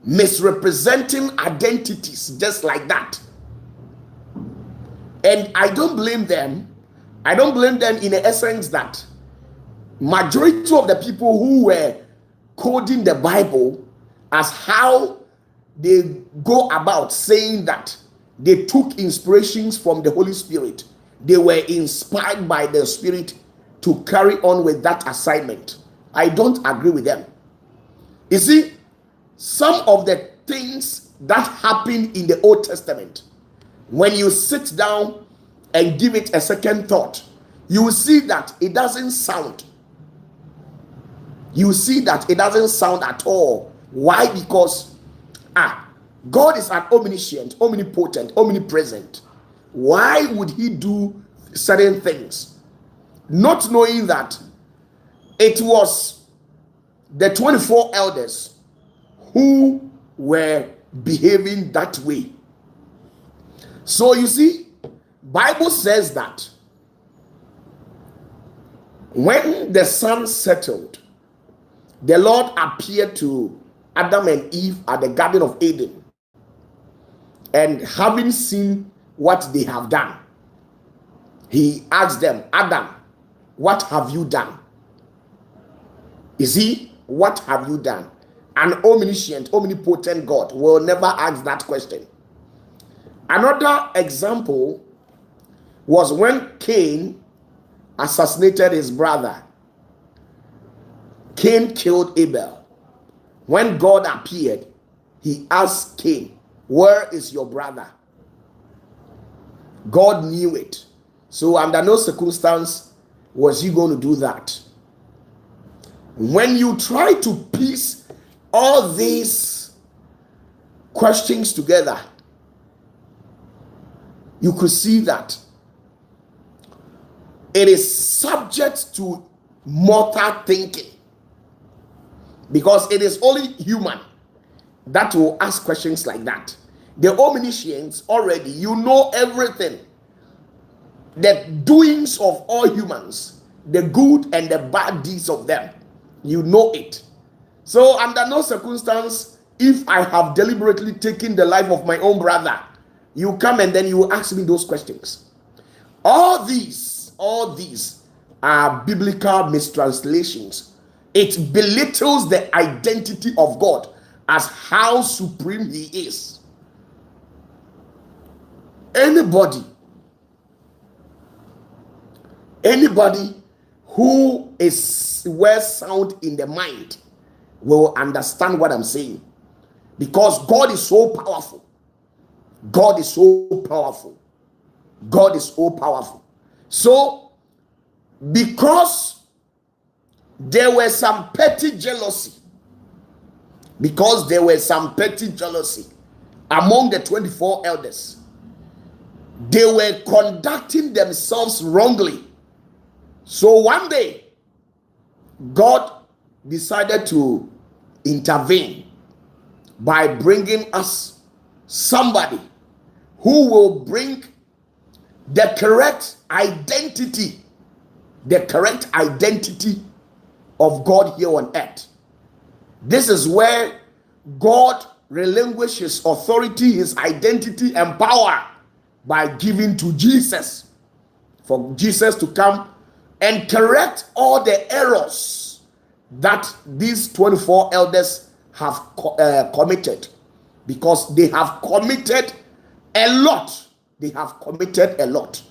misrepresenting identities just like that. And I don't blame them. I don't blame them in the essence that majority of the people who were coding the Bible as how they go about saying that they took inspirations from the Holy Spirit. They were inspired by the Spirit to carry on with that assignment. I don't agree with them. You see, some of the things that happened in the Old Testament, when you sit down and give it a second thought, you will see that it doesn't sound. You see that it doesn't sound at all. Why? Because God is an omniscient, omnipotent, omnipresent. Why would he do certain things? Not knowing that it was the 24 elders who were behaving that way. So you see, Bible says that when the sun settled, the Lord appeared to Adam and Eve at the Garden of Eden, and having seen what they have done, he asked them, Adam, what have you done? You see, what have you done? An omniscient, omnipotent God will never ask that question. Another example was when Cain assassinated his brother. Cain killed Abel. When God appeared, he asked Cain, where is your brother? God knew it. So under no circumstance was he going to do that. When you try to piece all these questions together, you could see that it is subject to mortal thinking, because it is only human that will ask questions like that. The omniscience already, you know everything. The doings of all humans, the good and the bad deeds of them, you know it. So under no circumstance, if I have deliberately taken the life of my own brother, you come and then you ask me those questions. All these are biblical mistranslations. It belittles the identity of God as how supreme he is. Anybody who is well sound in the mind will understand what I'm saying, because God is so powerful. God is so powerful. God is so powerful. So, because there were some petty jealousy, among the 24 elders, they were conducting themselves wrongly. So one day, God decided to intervene by bringing us somebody who will bring the correct identity of God here on earth. This is where God relinquished his authority, his identity and power by giving to Jesus, for Jesus to come and correct all the errors that these 24 elders have committed, because they have committed a lot.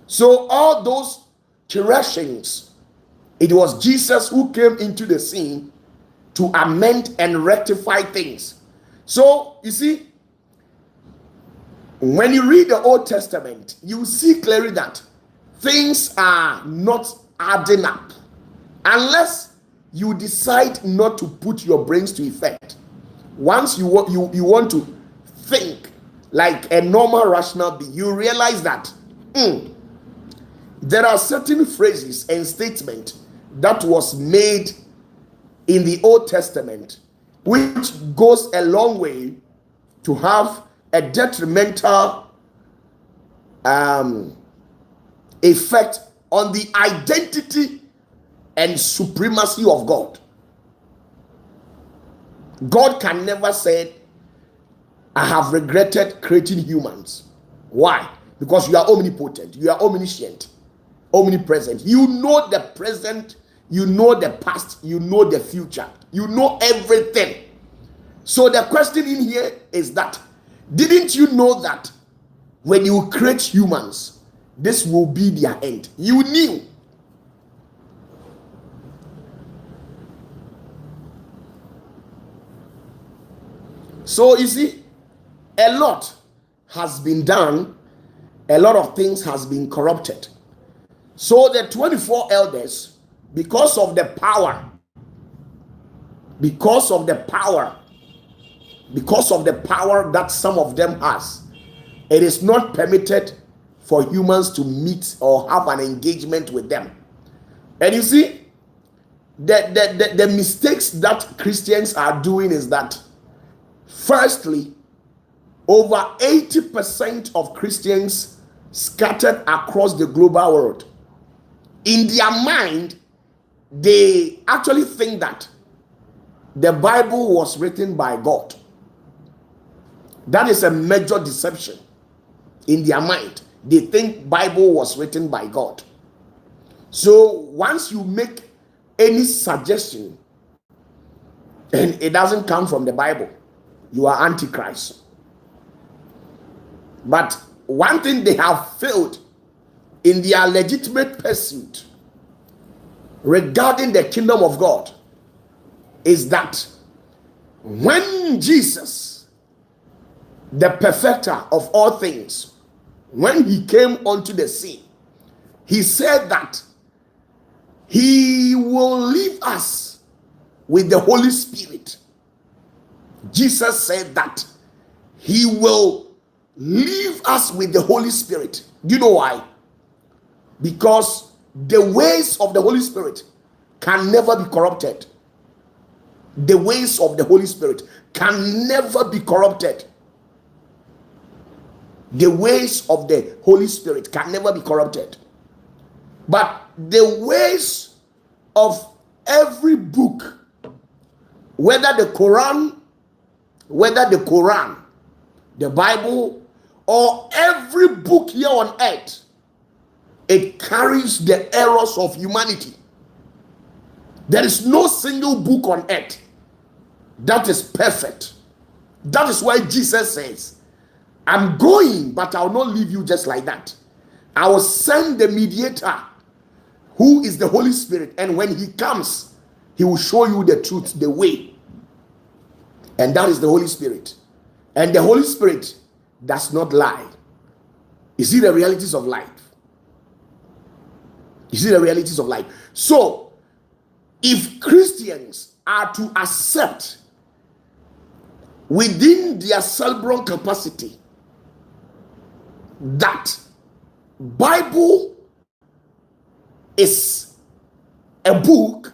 So all those corrections, it was Jesus who came into the scene to amend and rectify things. So you see, when you read the Old Testament, you see clearly that things are not adding up unless you decide not to put your brains to effect. Once you want to think like a normal rational being, you realize that there are certain phrases and statements that was made in the Old Testament which goes a long way to have a detrimental effect on the identity and supremacy of God. God can never say, I have regretted creating humans. Why? Because you are omnipotent, you are omniscient, omnipresent. You know the present, you know the past, you know the future, you know everything. So the question in here is that, didn't you know that when you create humans, this will be their end? You knew. So you see, a lot has been done, a lot of things has been corrupted. So the 24 elders, because of the power, because of the power that some of them has, it is not permitted for humans to meet or have an engagement with them. And you see, the mistakes that Christians are doing is that, firstly, over 80% of Christians scattered across the global world, in their mind, they actually think that the Bible was written by God. That is a major deception. In their mind, they think Bible was written by God. So once you make any suggestion and it doesn't come from the Bible, you are antichrist. But one thing they have failed in their legitimate pursuit regarding the kingdom of God is that when Jesus, the perfecter of all things, when he came onto the scene, he said that he will leave us with the Holy Spirit. Jesus said that he will leave us with the Holy Spirit. Do you know why? Because the ways of the Holy Spirit can never be corrupted. The ways of the Holy Spirit can never be corrupted. The ways of the Holy Spirit can never be corrupted. But the ways of every book, whether the Quran, the Bible, or every book here on earth, it carries the errors of humanity. There is no single book on earth that is perfect. That is why Jesus says, I'm going, but I'll not leave you just like that. I will send the mediator, who is the Holy Spirit, and when he comes, he will show you the truth, the way. And that is the Holy Spirit. And the Holy Spirit does not lie. You see the realities of life. You see the realities of life. So, if Christians are to accept within their cerebral capacity that Bible is a book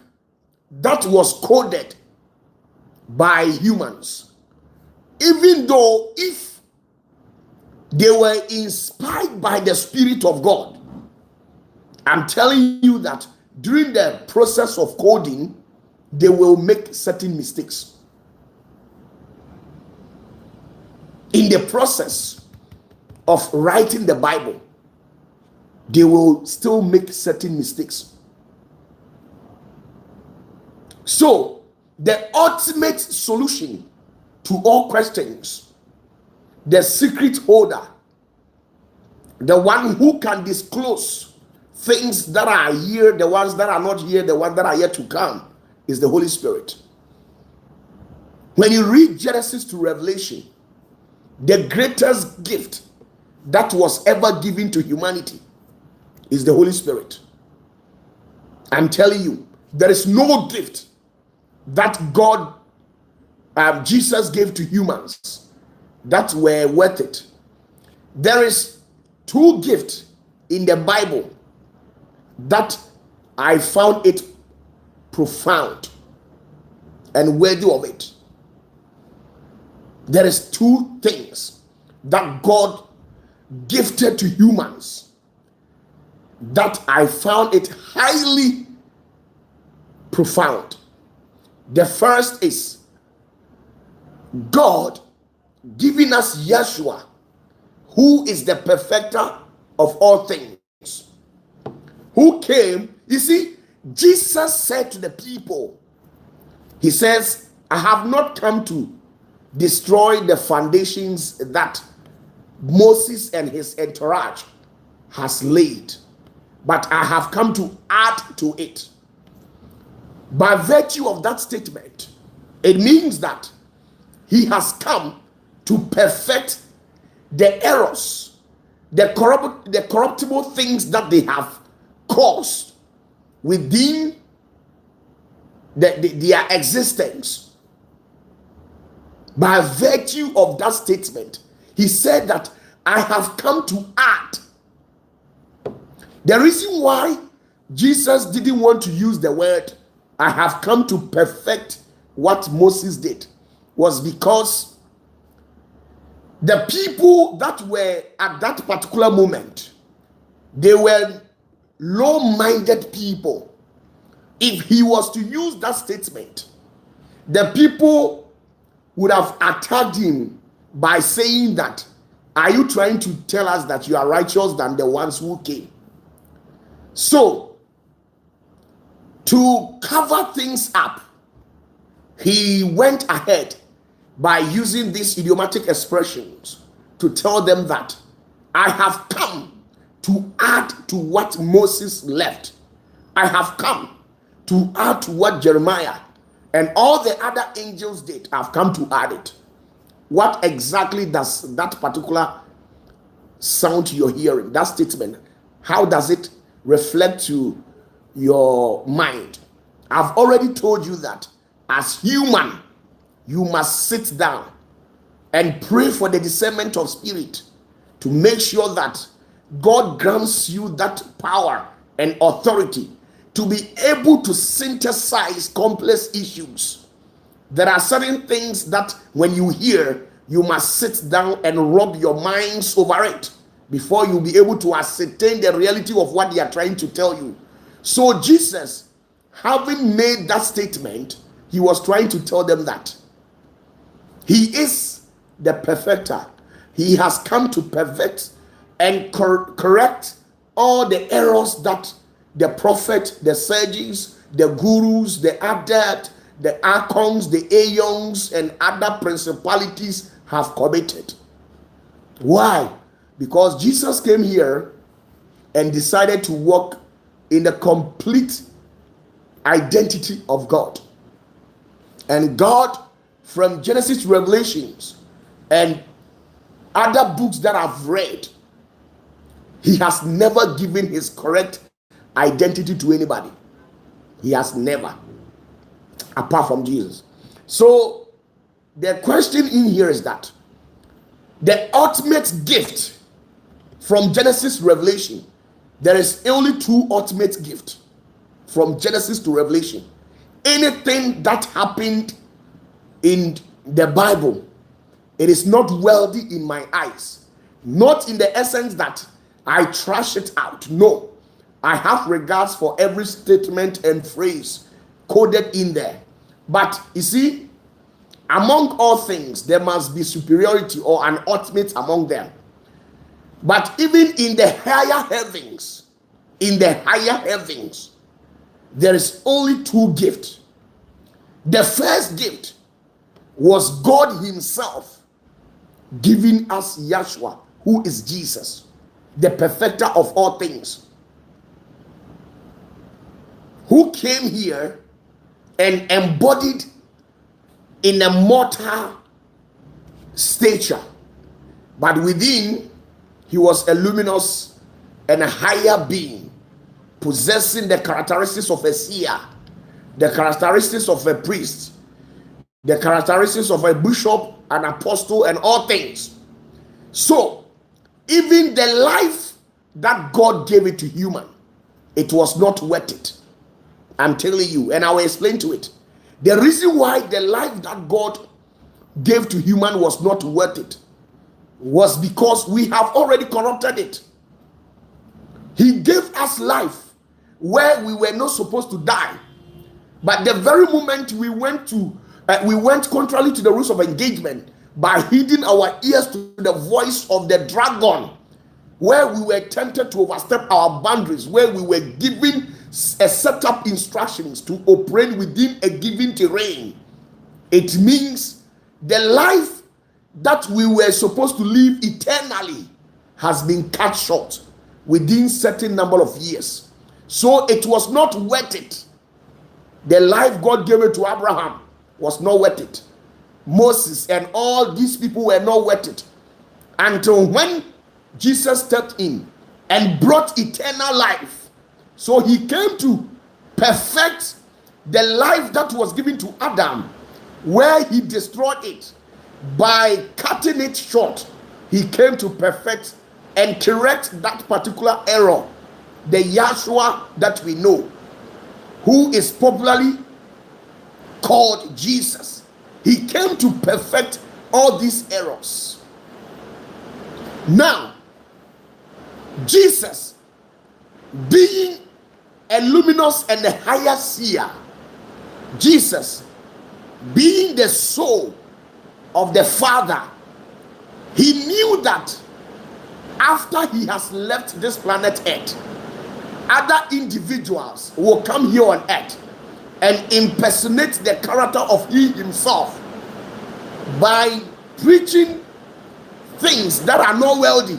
that was coded by humans, even though if they were inspired by the Spirit of God, I'm telling you that during the process of coding, they will make certain mistakes. In the process of writing the Bible, they will still make certain mistakes. So, the ultimate solution to all questions, the secret holder, the one who can disclose things that are here, the ones that are not here, the ones that are yet to come, is the Holy Spirit. When you read Genesis to Revelation, the greatest gift that was ever given to humanity is the Holy Spirit. I'm telling you, there is no gift that Jesus gave to humans that were worth it. There is two gifts in the Bible that I found it profound and worthy of it. There is two things that God gifted to humans that I found it highly profound. The first is God giving us Yeshua, who is the perfecter of all things, who came. You see, Jesus said to the people, he says, I have not come to destroy the foundations that Moses and his entourage has laid, but I have come to add to it. By virtue of that statement, it means that he has come to perfect the errors, the corruptible things that they have caused within their existence. By virtue of that statement, he said that I have come to add. The reason why Jesus didn't want to use the word I have come to perfect what Moses did was because the people that were at that particular moment, they were low-minded people. If he was to use that statement, the people would have attacked him by saying that, are you trying to tell us that you are righteous than the ones who came? So, to cover things up, he went ahead by using these idiomatic expressions to tell them that I have come to add to what Moses left. I have come to add to what Jeremiah and all the other angels did. I've come to add it. What exactly does that particular sound you're hearing, that statement, how does it reflect to your mind? I've already told you that as human, you must sit down and pray for the discernment of spirit to make sure that God grants you that power and authority to be able to synthesize complex issues. There are certain things that when you hear, you must sit down and rub your minds over it before you'll be able to ascertain the reality of what they are trying to tell you. So Jesus, having made that statement, he was trying to tell them that he is the perfecter. He has come to perfect and correct all the errors that the prophet, the sages, the gurus, the adept, the archons, the aeons, and other principalities have committed. Why? Because Jesus came here and decided to walk in the complete identity of God. And God, from Genesis to Revelations and other books that I've read, he has never given his correct identity to anybody. He has never, apart from Jesus. So the question in here is that the ultimate gift from Genesis to Revelation, there is only two ultimate gifts from Genesis to Revelation. Anything that happened in the Bible, it is not worthy in my eyes. Not in the essence that I trash it out. No. I have regards for every statement and phrase coded in there. But you see, among all things, there must be superiority or an ultimate among them. But even in the higher heavens, there is only two gifts. The first gift was God himself giving us Yeshua, who is Jesus, the perfecter of all things, who came here and embodied in a mortal stature, but within he was a luminous and a higher being, possessing the characteristics of a seer, the characteristics of a priest, the characteristics of a bishop, an apostle, and all things. So even the life that God gave it to human, it was not worth it. I'm telling you, and I will explain to it. The reason why the life that God gave to human was not worth it was because we have already corrupted it. He gave us life where we were not supposed to die. But the very moment we went to We went contrary to the rules of engagement by heeding our ears to the voice of the dragon, where we were tempted to overstep our boundaries, where we were given a set up instructions to operate within a given terrain. It means the life that we were supposed to live eternally has been cut short within certain number of years. So it was not worth it. The life God gave it to Abraham was not worth it. Moses and all these people were not worth it, until when Jesus stepped in and brought eternal life. So he came to perfect the life that was given to Adam, where he destroyed it by cutting it short. He came to perfect and correct that particular error. The Yahshua that we know, who is popularly called Jesus, he came to perfect all these errors. Now, Jesus, being a luminous and a higher seer, Jesus, being the soul of the Father, he knew that after he has left this planet Earth, other individuals will come here on earth and impersonate the character of he himself by preaching things that are not worthy.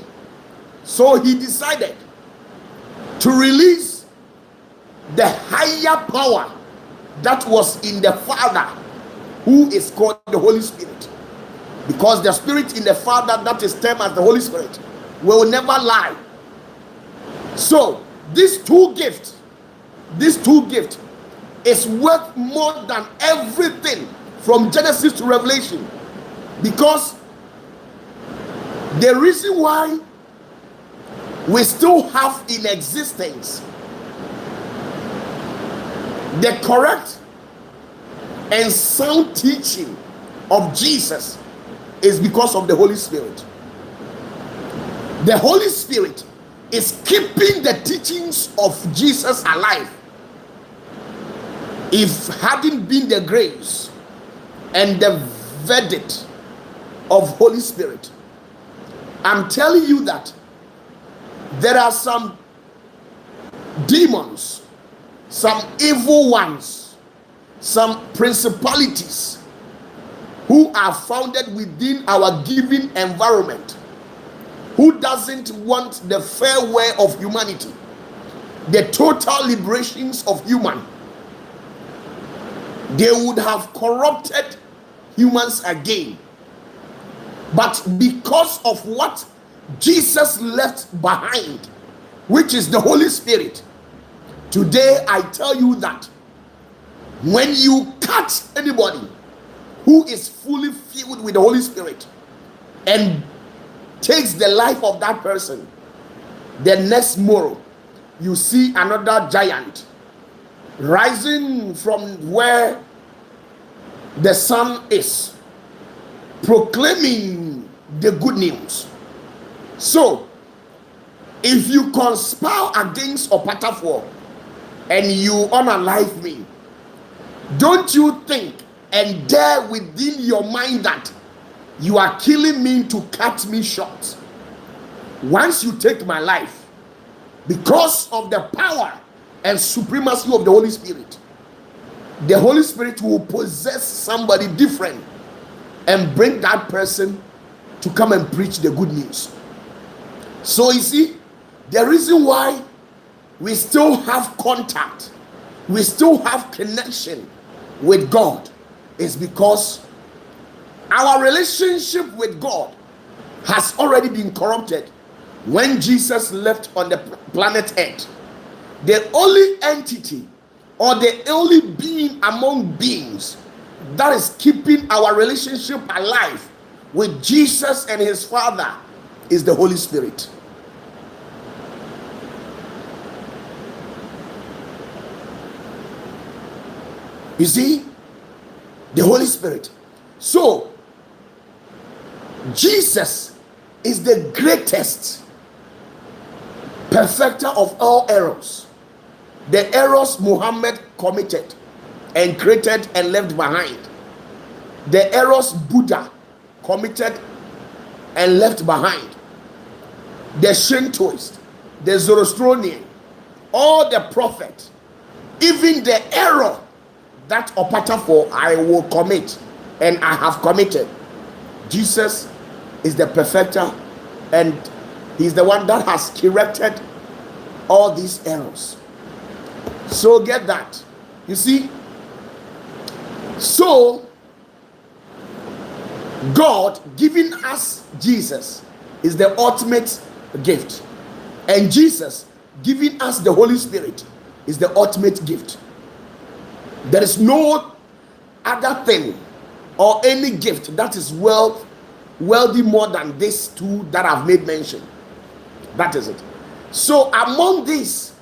So he decided to release the higher power that was in the Father, who is called the Holy Spirit, because the Spirit in the Father that is termed as the Holy Spirit will never lie. So these two gifts is worth more than everything from Genesis to Revelation, because the reason why we still have in existence the correct and sound teaching of Jesus is because of the Holy Spirit. The Holy Spirit is keeping the teachings of Jesus alive. If hadn't been the grace and the verdict of Holy Spirit, I'm telling you that there are some demons, some evil ones, some principalities who are founded within our given environment, who doesn't want the fair way of humanity, the total liberations of human. They would have corrupted humans again. But because of what Jesus left behind, which is the Holy Spirit, today I tell you that when you catch anybody who is fully filled with the Holy Spirit and takes the life of that person, the next morrow you see another giant rising from where the sun is, proclaiming the good news. So if you conspire against OPATAFUOR and you unalive me, don't you think and dare within your mind that you are killing me to cut me short. Once you take my life, because of the power and supremacy of the Holy Spirit, the Holy Spirit will possess somebody different and bring that person to come and preach the good news. So you see, the reason why we still have contact, we still have connection with God, is because our relationship with God has already been corrupted when Jesus left on the planet Earth. The only entity or the only being among beings that is keeping our relationship alive with Jesus and his Father is the Holy Spirit. You see, the Holy Spirit. So Jesus is the greatest perfecter of all errors. The errors Muhammad committed and created and left behind, the errors Buddha committed and left behind, the Shintoist, the Zoroastrian, all the prophet, even the error that OPATAFUOR I will commit and I have committed. Jesus is the perfecter, and he's the one that has corrected all these errors. So get that. You see? So God giving us Jesus is the ultimate gift, and Jesus giving us the Holy Spirit is the ultimate gift. There is no other thing or any gift that is worthy more than these two that I've made mention. That is it. So among these,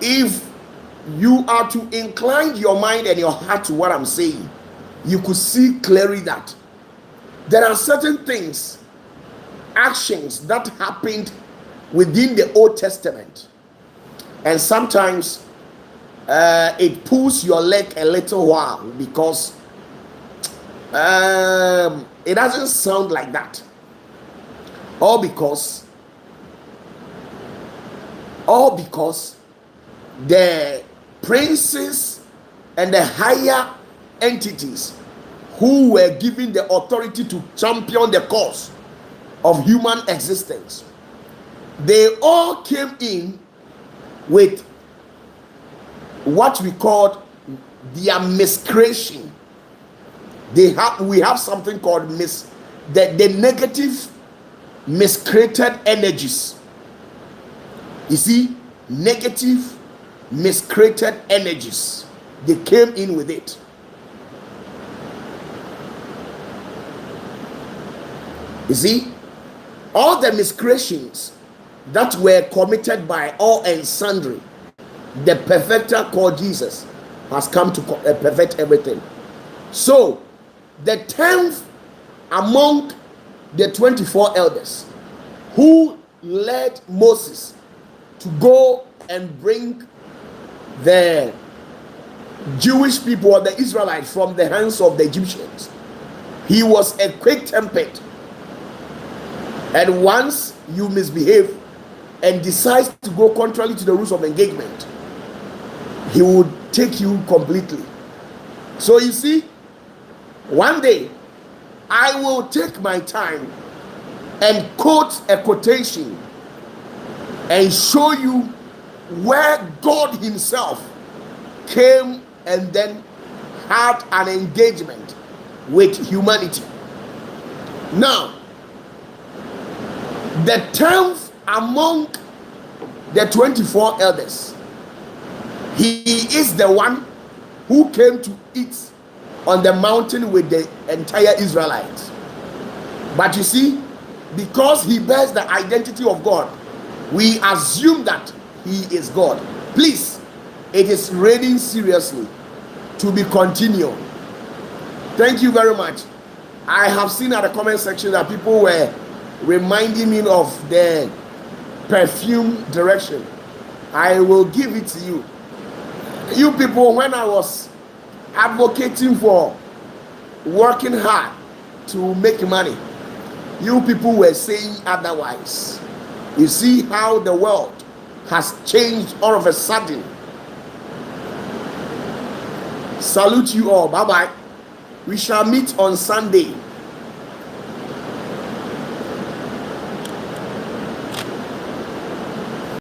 if you are to incline your mind and your heart to what I'm saying, you could see clearly that there are certain things, actions that happened within the Old Testament, and sometimes it pulls your leg a little while because it doesn't sound like that, all because the princes and the higher entities who were given the authority to champion the cause of human existence, they all came in with what we call their miscreation. We have something called the negative miscreated energies. You see, negative miscreated energies, they came in with it. You see, all the miscreations that were committed by all and sundry, the perfecter called Jesus has come to perfect everything. So the 10th among the 24 elders who led Moses to go and bring the Jewish people or the Israelites from the hands of the Egyptians, he was a quick-tempered, and once you misbehave and decide to go contrary to the rules of engagement, he would take you completely. So you see, one day I will take my time and quote a quotation and show you where God himself came and then had an engagement with humanity. Now, the 10th among the 24 elders, he is the one who came to eat on the mountain with the entire Israelites. But you see, because he bears the identity of God, we assume that he is God. Please, it is raining seriously. To be continued. Thank you very much. I have seen at the comment section that people were reminding me of the perfume direction. I will give it to you. You people, when I was advocating for working hard to make money, you people were saying otherwise. You see how the world has changed all of a sudden. Salute you all. Bye bye. We shall meet on Sunday.